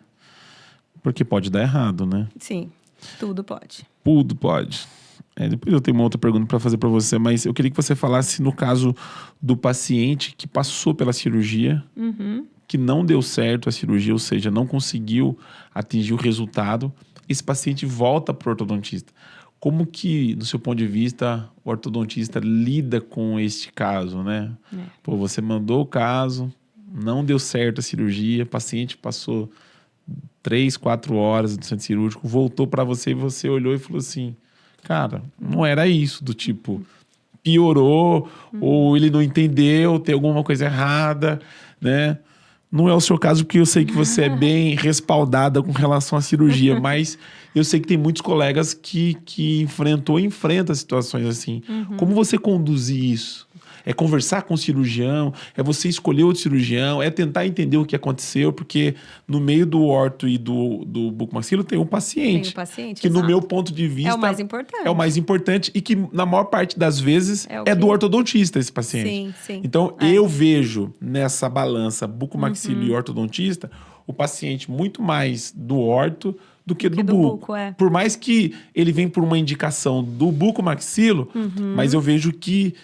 Porque pode dar errado, né? Sim, tudo pode. Tudo pode. Depois eu tenho uma outra pergunta para fazer para você, mas eu queria que você falasse no caso do paciente que passou pela cirurgia, que não deu certo a cirurgia, ou seja, não conseguiu atingir o resultado, esse paciente volta para o ortodontista. Como que, no seu ponto de vista, o ortodontista lida com este caso, né? Pô, você mandou o caso, não deu certo a cirurgia, o paciente passou 3, 4 horas no centro cirúrgico, voltou para você e você olhou e falou assim, cara, não era isso, do tipo, piorou, ou ele não entendeu, tem alguma coisa errada, né? Não é o seu caso, porque eu sei que você é bem respaldada com relação à cirurgia, mas eu sei que tem muitos colegas que enfrentam situações assim. Como você conduzir isso? É conversar com o cirurgião? É você escolher outro cirurgião? É tentar entender o que aconteceu? Porque no meio do orto e do bucomaxilo tem um paciente. Tem um paciente, que exato. no meu ponto de vista... É o mais importante. É o mais importante e que na maior parte das vezes é do ortodontista esse paciente. Sim, sim. Então eu vejo nessa balança bucomaxilo e ortodontista o paciente muito mais do orto do que do buco. Por mais que ele venha por uma indicação do bucomaxilo, mas eu vejo que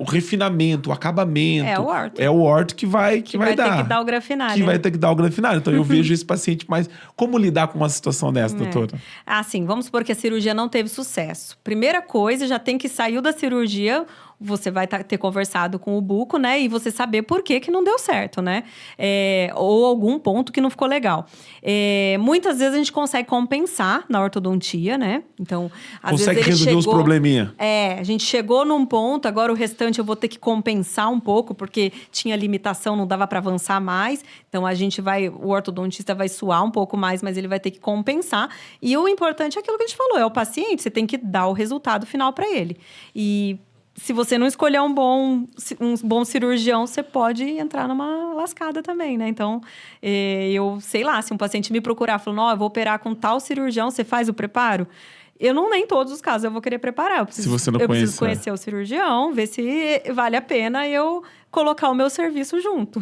o refinamento, o acabamento... É o orto que vai dar. Que vai ter que dar o grafinário. Que vai ter que dar o grafinário. Então eu vejo esse paciente mais... Como lidar com uma situação dessa, doutora? Assim, vamos supor que a cirurgia não teve sucesso. Primeira coisa, já tem que sair da cirurgia... Você vai ter conversado com o buco, né? E você saber por que não deu certo, né? Ou algum ponto que não ficou legal. Muitas vezes a gente consegue compensar na ortodontia, né? Então, às vezes ele resolver os probleminha. A gente chegou num ponto, agora o restante eu vou ter que compensar um pouco, porque tinha limitação, não dava para avançar mais. Então, o ortodontista vai suar um pouco mais, mas ele vai ter que compensar. E o importante é aquilo que a gente falou, é o paciente, você tem que dar o resultado final para ele. E se você não escolher um bom cirurgião, você pode entrar numa lascada também, né? Então, eu sei lá, se um paciente me procurar falando, eu vou operar com tal cirurgião, você faz o preparo? Nem todos os casos eu vou querer preparar. Se você não preciso conhecer o cirurgião, ver se vale a pena eu colocar o meu serviço junto.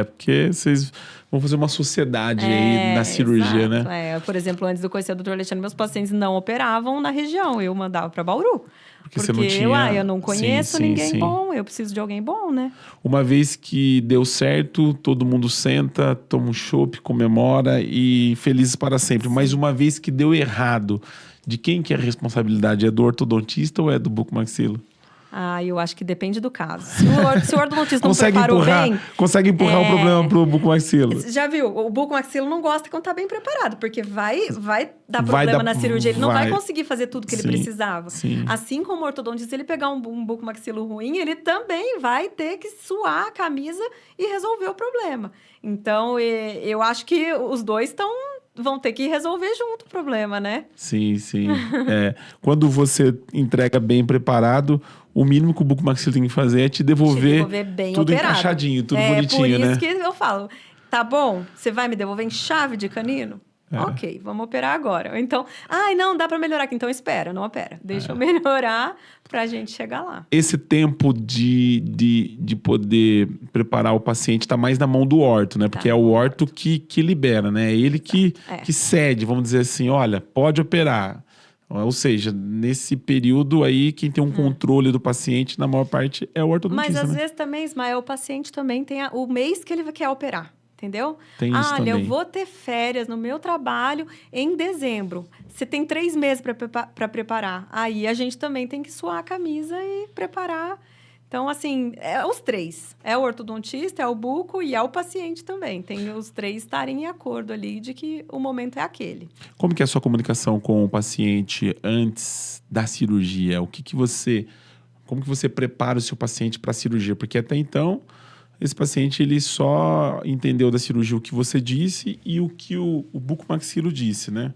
Porque vocês vão fazer uma sociedade aí na cirurgia, exato. né? Por exemplo, antes de eu conhecer o Dr. Alexandre, meus pacientes não operavam na região, eu mandava para Bauru. Porque você não tinha... eu não conheço ninguém bom, eu preciso de alguém bom, né? Uma vez que deu certo, todo mundo senta, toma um chopp, comemora e felizes para sempre. Mas uma vez que deu errado, de quem que é a responsabilidade? É do ortodontista ou é do bucomaxilo? Eu acho que depende do caso. Se o ortodontista não preparou bem... Consegue empurrar o problema pro bucomaxilo. Já viu? O bucomaxilo não gosta quando tá bem preparado, porque vai dar problema na cirurgia. Ele não vai conseguir fazer tudo que ele precisava. Sim. Assim como o ortodontista, se ele pegar um bucomaxilo ruim, ele também vai ter que suar a camisa e resolver o problema. Então, eu acho que os dois vão ter que resolver junto o problema, né? Sim. Quando você entrega bem preparado, o mínimo que o bucomaxilo tem que fazer é te devolver bem tudo operado. Encaixadinho, tudo bonitinho, né? Por isso que eu falo, tá bom, você vai me devolver em chave de canino? Ok, vamos operar agora. Então, não, dá para melhorar aqui. Então, espera, não opera. Deixa eu melhorar pra gente chegar lá. Esse tempo de poder preparar o paciente tá mais na mão do orto, né? Porque é o orto que libera, né? É ele que cede, vamos dizer assim, olha, pode operar. Ou seja, nesse período aí, quem tem um controle do paciente, na maior parte, é o ortodontista. Mas às vezes também, Ismael, o paciente também tem o mês que ele quer operar. Entendeu? Tem isso também. Eu vou ter férias no meu trabalho em dezembro. Você tem 3 meses para preparar. Aí a gente também tem que suar a camisa e preparar. Então, assim, é os 3. É o ortodontista, é o buco e é o paciente também. Tem os 3 estarem em acordo ali de que o momento é aquele. Como que é a sua comunicação com o paciente antes da cirurgia? Como que você prepara o seu paciente para a cirurgia? Porque até então... Esse paciente, ele só entendeu da cirurgia o que você disse e o que o bucomaxilo disse, né?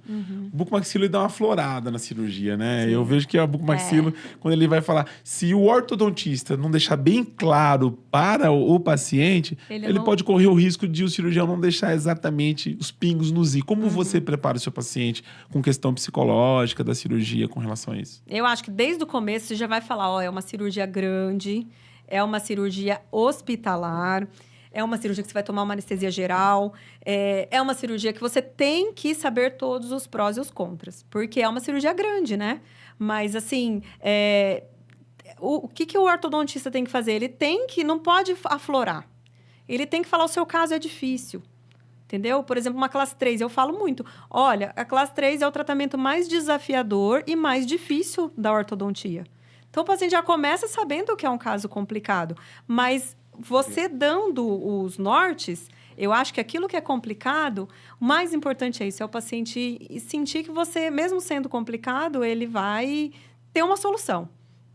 O bucomaxilo, ele dá uma florada na cirurgia, né? Sim. Eu vejo que o bucomaxilo, quando ele vai falar... Se o ortodontista não deixar bem claro para o paciente, ele pode correr o risco de o cirurgião não deixar exatamente os pingos nos i. Como você prepara o seu paciente com questão psicológica da cirurgia com relação a isso? Eu acho que desde o começo você já vai falar, é uma cirurgia grande... É uma cirurgia hospitalar, é uma cirurgia que você vai tomar uma anestesia geral, é uma cirurgia que você tem que saber todos os prós e os contras, porque é uma cirurgia grande, né? Mas, assim, o que o ortodontista tem que fazer? Ele não pode aflorar. Ele tem que falar, o seu caso é difícil. Entendeu? Por exemplo, uma classe 3, eu falo muito. Olha, a classe 3 é o tratamento mais desafiador e mais difícil da ortodontia. Então, o paciente já começa sabendo que é um caso complicado. Mas você dando os nortes, eu acho que aquilo que é complicado, o mais importante é isso, é o paciente sentir que você, mesmo sendo complicado, ele vai ter uma solução,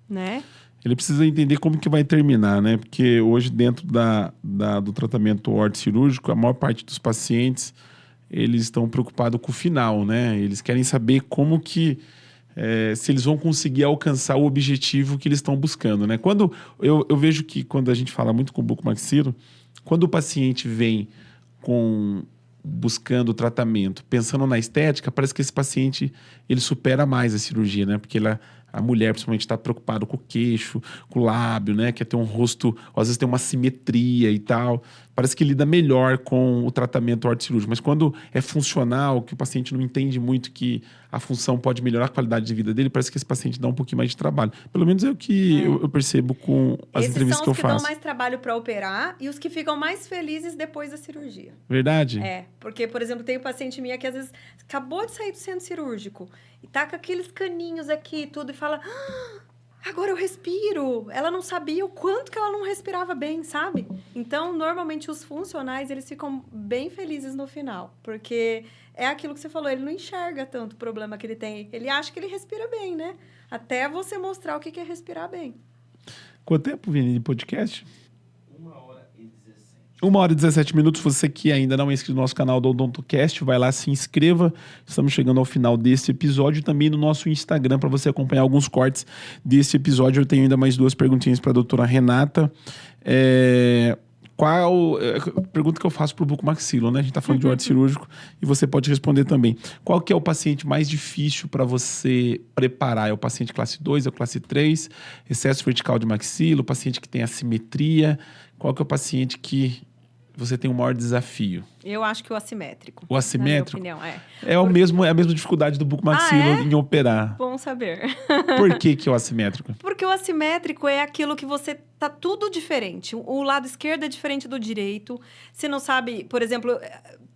né? Ele precisa entender como que vai terminar, né? Porque hoje, dentro do tratamento ortocirúrgico, a maior parte dos pacientes, eles estão preocupados com o final, né? Eles querem saber como que... se eles vão conseguir alcançar o objetivo que eles estão buscando, né? Quando eu vejo que quando a gente fala muito com o bucomaxilo, quando o paciente vem buscando tratamento, pensando na estética, parece que esse paciente ele supera mais a cirurgia, né? Porque a mulher, principalmente, está preocupada com o queixo, com o lábio, né? Quer ter um rosto, às vezes tem uma simetria e tal. Parece que lida melhor com o tratamento ortocirúrgico. Mas quando é funcional, que o paciente não entende muito que a função pode melhorar a qualidade de vida dele, parece que esse paciente dá um pouquinho mais de trabalho. Pelo menos é o que eu percebo com as entrevistas que eu faço. Esses são os que dão mais trabalho para operar e os que ficam mais felizes depois da cirurgia. Verdade? Porque, por exemplo, tem um paciente minha que às vezes acabou de sair do centro cirúrgico e tá com aqueles caninhos aqui e tudo e fala... Agora eu respiro. Ela não sabia o quanto que ela não respirava bem, sabe? Então, normalmente, os funcionais, eles ficam bem felizes no final. Porque é aquilo que você falou, ele não enxerga tanto o problema que ele tem. Ele acha que ele respira bem, né? Até você mostrar o que é respirar bem. Quanto tempo, Vini, de podcast? 1h17. Você que ainda não é inscrito no nosso canal do OdontoCast, vai lá, se inscreva. Estamos chegando ao final desse episódio. Também no nosso Instagram, para você acompanhar alguns cortes desse episódio. Eu tenho ainda mais 2 perguntinhas para a doutora Renata. Pergunta que eu faço para o bucomaxilo, né? A gente está falando de ortocirúrgico e você pode responder também. Qual que é o paciente mais difícil para você preparar? É o paciente classe 2, é o classe 3? Excesso vertical de maxilo? O paciente que tem assimetria? Qual que é o paciente que você tem o maior desafio? Eu acho que o assimétrico. O assimétrico? Na minha opinião, é a mesma dificuldade do bucomaxilo em operar. Bom saber. Por que é o assimétrico? Porque o assimétrico é aquilo que você... Tá tudo diferente. O lado esquerdo é diferente do direito. Você não sabe... Por exemplo,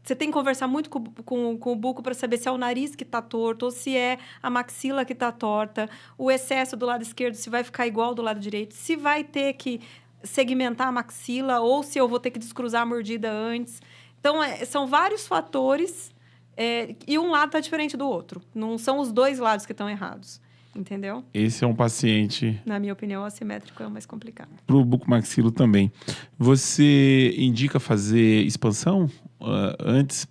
você tem que conversar muito com o buco para saber se é o nariz que tá torto ou se é a maxila que tá torta. O excesso do lado esquerdo, se vai ficar igual do lado direito. Se vai ter que segmentar a maxila ou se eu vou ter que descruzar a mordida antes. Então, são vários fatores e um lado tá diferente do outro. Não são os dois lados que estão errados. Entendeu? Esse é um paciente... Na minha opinião, o assimétrico é o mais complicado. Para o bucomaxilo também. Você indica fazer expansão antes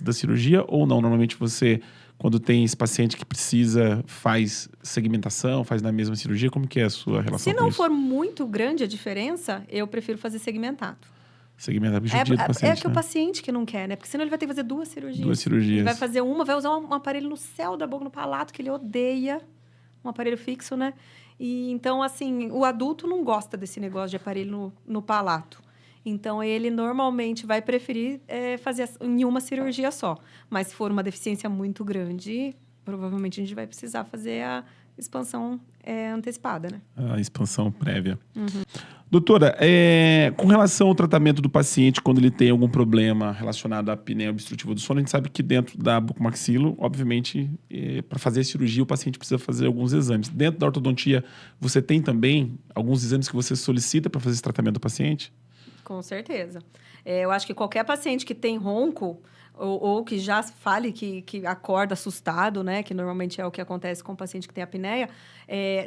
da cirurgia ou não? Normalmente você, quando tem esse paciente que precisa, faz segmentação, faz na mesma cirurgia? Como que é a sua relação com isso? Se não for muito grande a diferença, eu prefiro fazer segmentado. Segmentado, judia do paciente, que o paciente que não quer, né? Porque senão ele vai ter que fazer 2 cirurgias. 2 cirurgias. Ele vai fazer uma, vai usar um aparelho no céu da boca, no palato, que ele odeia. Um aparelho fixo, né? E, então, assim, o adulto não gosta desse negócio de aparelho no palato. Então, ele normalmente vai preferir fazer em uma cirurgia só. Mas se for uma deficiência muito grande, provavelmente a gente vai precisar fazer a expansão antecipada, né? A expansão prévia. Uhum. Doutora, com relação ao tratamento do paciente quando ele tem algum problema relacionado à apneia obstrutiva do sono, a gente sabe que dentro da bucomaxilo, obviamente, para fazer a cirurgia, o paciente precisa fazer alguns exames. Dentro da ortodontia, você tem também alguns exames que você solicita para fazer esse tratamento do paciente? Com certeza. Eu acho que qualquer paciente que tem ronco ou que já fale que acorda assustado, né? Que normalmente é o que acontece com o paciente que tem apneia,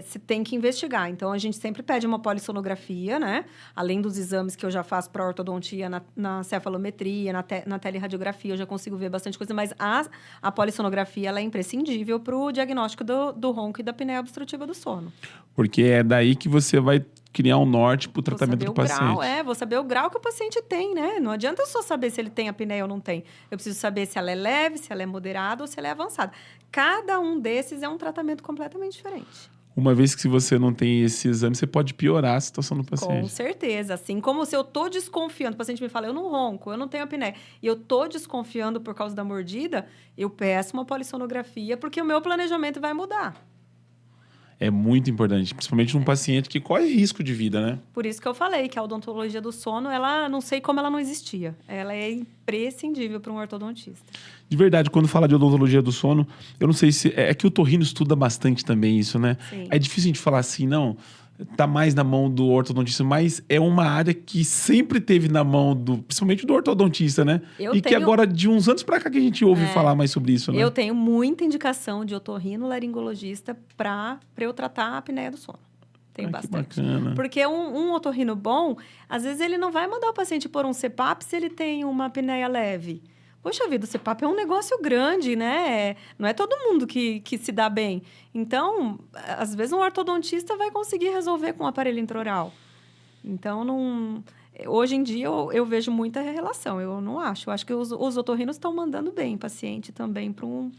se tem que investigar. Então, a gente sempre pede uma polissonografia, né? Além dos exames que eu já faço para ortodontia, na cefalometria, na teleradiografia, eu já consigo ver bastante coisa, mas a polissonografia ela é imprescindível para o diagnóstico do ronco e da apneia obstrutiva do sono. Porque é daí que você vai criar um norte para o tratamento do paciente. Vou saber o grau que o paciente tem, né? Não adianta eu só saber se ele tem apneia ou não tem. Eu preciso saber se ela é leve, se ela é moderada ou se ela é avançada. Cada um desses é um tratamento completamente diferente. Uma vez que se você não tem esse exame, você pode piorar a situação do paciente. Com certeza. Assim como se eu tô desconfiando, o paciente me fala, eu não ronco, eu não tenho apneia, e eu tô desconfiando por causa da mordida, eu peço uma polissonografia, porque o meu planejamento vai mudar. É muito importante, principalmente num paciente que corre risco de vida, né? Por isso que eu falei que a odontologia do sono, ela não sei como ela não existia. Ela é imprescindível para um ortodontista. De verdade, quando fala de odontologia do sono, eu não sei se... É que o otorrino estuda bastante também isso, né? Sim. É difícil a gente falar assim, não... Tá mais na mão do ortodontista, mas é uma área que sempre teve na mão principalmente do ortodontista, né? Que agora, de uns anos pra cá, que a gente ouve falar mais sobre isso, né? Eu tenho muita indicação de otorrinolaringologista para eu tratar a apneia do sono. Tenho bastante. Que bacana. Porque um otorrino bom, às vezes ele não vai mandar o paciente pôr um CPAP se ele tem uma apneia leve. Poxa vida, o CPAP é um negócio grande, né? Não é todo mundo que se dá bem. Então, às vezes um ortodontista vai conseguir resolver com o aparelho intraoral. Então, não... Hoje em dia, eu vejo muita relação. Eu não acho. Eu acho que os otorrinos estão mandando bem paciente também para o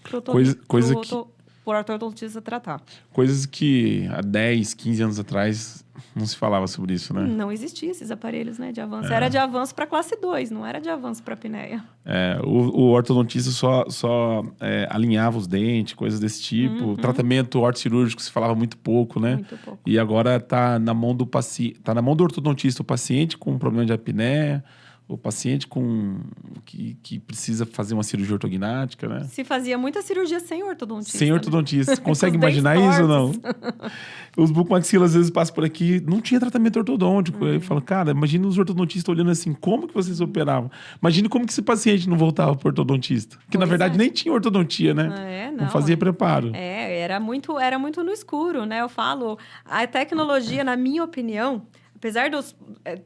ortodontista tratar. Coisas que há 10, 15 anos atrás não se falava sobre isso, né? Não existia esses aparelhos, né, de avanço. Era de avanço para classe 2, não era de avanço para apneia. O ortodontista só alinhava os dentes, coisas desse tipo. O tratamento ortocirúrgico se falava muito pouco, né? Muito pouco. E agora tá na mão do paciente, tá na mão do ortodontista, o paciente com problema de apneia, o paciente que precisa fazer uma cirurgia ortognática, né? Se fazia muita cirurgia sem ortodontista. Sem ortodontista. Né? Consegue imaginar isso ou não? Os bucomaxilas às vezes passam por aqui, não tinha tratamento ortodôntico. Eu falo, cara, imagina os ortodontistas olhando assim, como que vocês operavam? Imagina como que esse paciente não voltava para o ortodontista. Que, na verdade, nem tinha ortodontia, né? Não fazia preparo. Era muito no escuro, né? Eu falo, a tecnologia, na minha opinião... Apesar de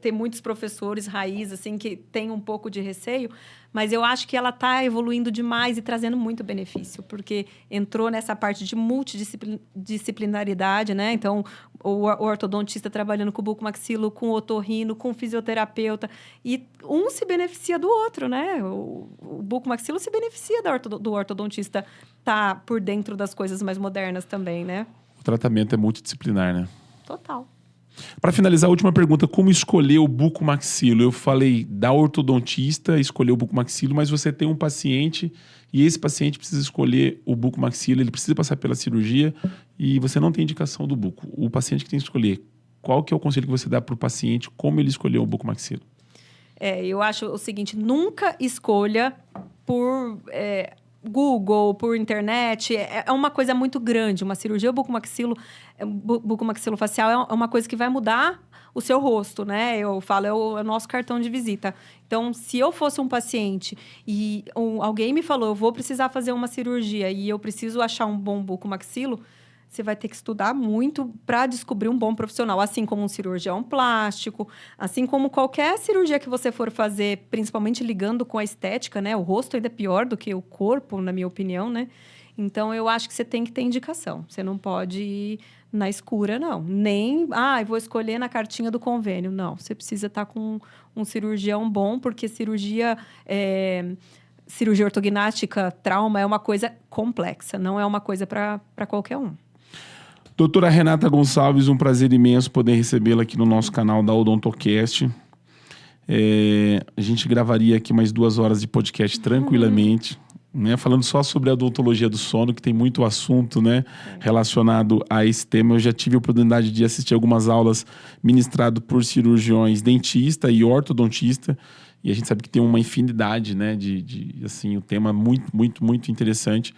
ter muitos professores raiz, assim, que têm um pouco de receio, mas eu acho que ela está evoluindo demais e trazendo muito benefício, porque entrou nessa parte de multidisciplinaridade, né? Então, o ortodontista trabalhando com o bucomaxilo, com o otorrino, com o fisioterapeuta, e um se beneficia do outro, né? O bucomaxilo se beneficia do ortodontista estar por dentro das coisas mais modernas também, né? O tratamento é multidisciplinar, né? Total. Para finalizar, a última pergunta, como escolher o bucomaxilo? Eu falei da ortodontista, escolher o bucomaxilo, mas você tem um paciente e esse paciente precisa escolher o bucomaxilo, ele precisa passar pela cirurgia e você não tem indicação do buco. O paciente que tem que escolher, qual que é o conselho que você dá para o paciente, como ele escolher o bucomaxilo? Eu acho o seguinte, nunca escolha por... Google, por internet, é uma coisa muito grande. Uma cirurgia bucomaxilofacial é uma coisa que vai mudar o seu rosto, né? Eu falo, é o nosso cartão de visita. Então, se eu fosse um paciente e alguém me falou, eu vou precisar fazer uma cirurgia e eu preciso achar um bom bucomaxilo, você vai ter que estudar muito para descobrir um bom profissional, assim como um cirurgião plástico, assim como qualquer cirurgia que você for fazer, principalmente ligando com a estética, né? O rosto ainda é pior do que o corpo, na minha opinião, né? Então, eu acho que você tem que ter indicação. Você não pode ir na escura, não. Nem, eu vou escolher na cartinha do convênio. Não, você precisa estar com um cirurgião bom, porque cirurgia ortognática, trauma, é uma coisa complexa, não é uma coisa para qualquer um. Doutora Renata Gonçalves, um prazer imenso poder recebê-la aqui no nosso canal da Odontocast. A gente gravaria aqui mais 2 horas de podcast tranquilamente, né? Falando só sobre a odontologia do sono, que tem muito assunto, né, relacionado a esse tema. Eu já tive a oportunidade de assistir algumas aulas ministradas por cirurgiões dentista e ortodontista, e a gente sabe que tem uma infinidade, né, assim, o tema muito, muito, muito interessante.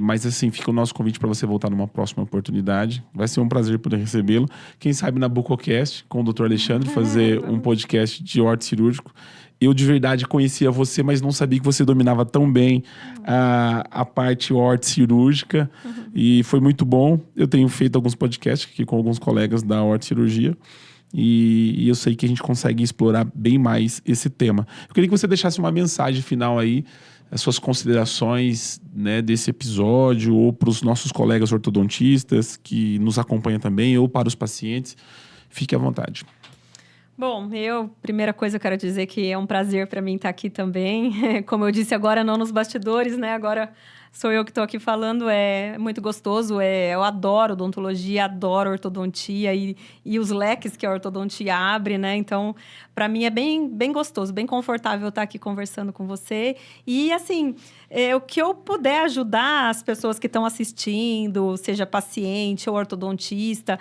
Mas assim, fica o nosso convite para você voltar numa próxima oportunidade. Vai ser um prazer poder recebê-lo. Quem sabe na Bucocast, com o Dr. Alexandre, fazer um podcast de orto cirúrgico. Eu de verdade conhecia você, mas não sabia que você dominava tão bem a parte orto cirúrgica. E foi muito bom. Eu tenho feito alguns podcasts aqui com alguns colegas da orto cirurgia. E eu sei que a gente consegue explorar bem mais esse tema. Eu queria que você deixasse uma mensagem final aí, as suas considerações, né, desse episódio, ou para os nossos colegas ortodontistas que nos acompanham também, ou para os pacientes. Fique à vontade. Bom, primeira coisa eu quero dizer que é um prazer para mim estar aqui também. Como eu disse agora, não nos bastidores, né? Agora sou eu que estou aqui falando, é muito gostoso. Eu adoro odontologia, adoro ortodontia e os leques que a ortodontia abre, né? Então, para mim é bem gostoso, bem confortável estar aqui conversando com você. E, assim, o que eu puder ajudar as pessoas que estão assistindo, seja paciente ou ortodontista,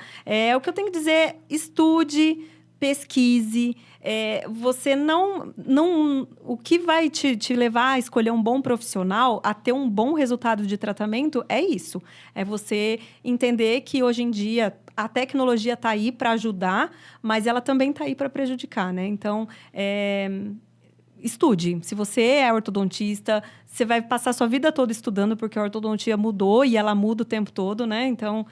o que eu tenho que dizer, estude, pesquise. Você não o que vai te levar a escolher um bom profissional, a ter um bom resultado de tratamento, é isso. É você entender que hoje em dia a tecnologia está aí para ajudar, mas ela também está aí para prejudicar, né? Então, estude. Se você é ortodontista, você vai passar a sua vida toda estudando, porque a ortodontia mudou e ela muda o tempo todo, né? Então,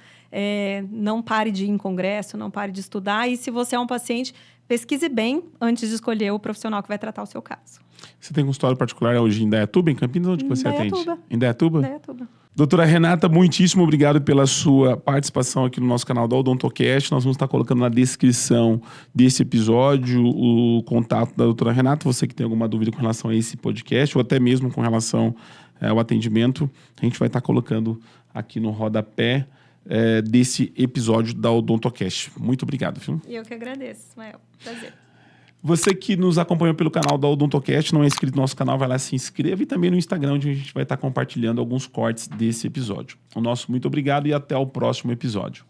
não pare de ir em congresso, não pare de estudar. E se você é um paciente, pesquise bem antes de escolher o profissional que vai tratar o seu caso. Você tem consultório particular hoje em Indaiatuba, em Campinas? Onde que você atende? Em Indaiatuba? Indaiatuba. Doutora Renata, muitíssimo obrigado pela sua participação aqui no nosso canal da Odontocast. Nós vamos estar colocando na descrição desse episódio o contato da doutora Renata. Você que tem alguma dúvida com relação a esse podcast ou até mesmo com relação ao atendimento, a gente vai estar colocando aqui no rodapé desse episódio da Odontocast. Muito obrigado, viu? Eu que agradeço, Ismael. Prazer. Você que nos acompanhou pelo canal da Odontocast, não é inscrito no nosso canal, vai lá, se inscreva, e também no Instagram, onde a gente vai estar compartilhando alguns cortes desse episódio. O nosso muito obrigado e até o próximo episódio.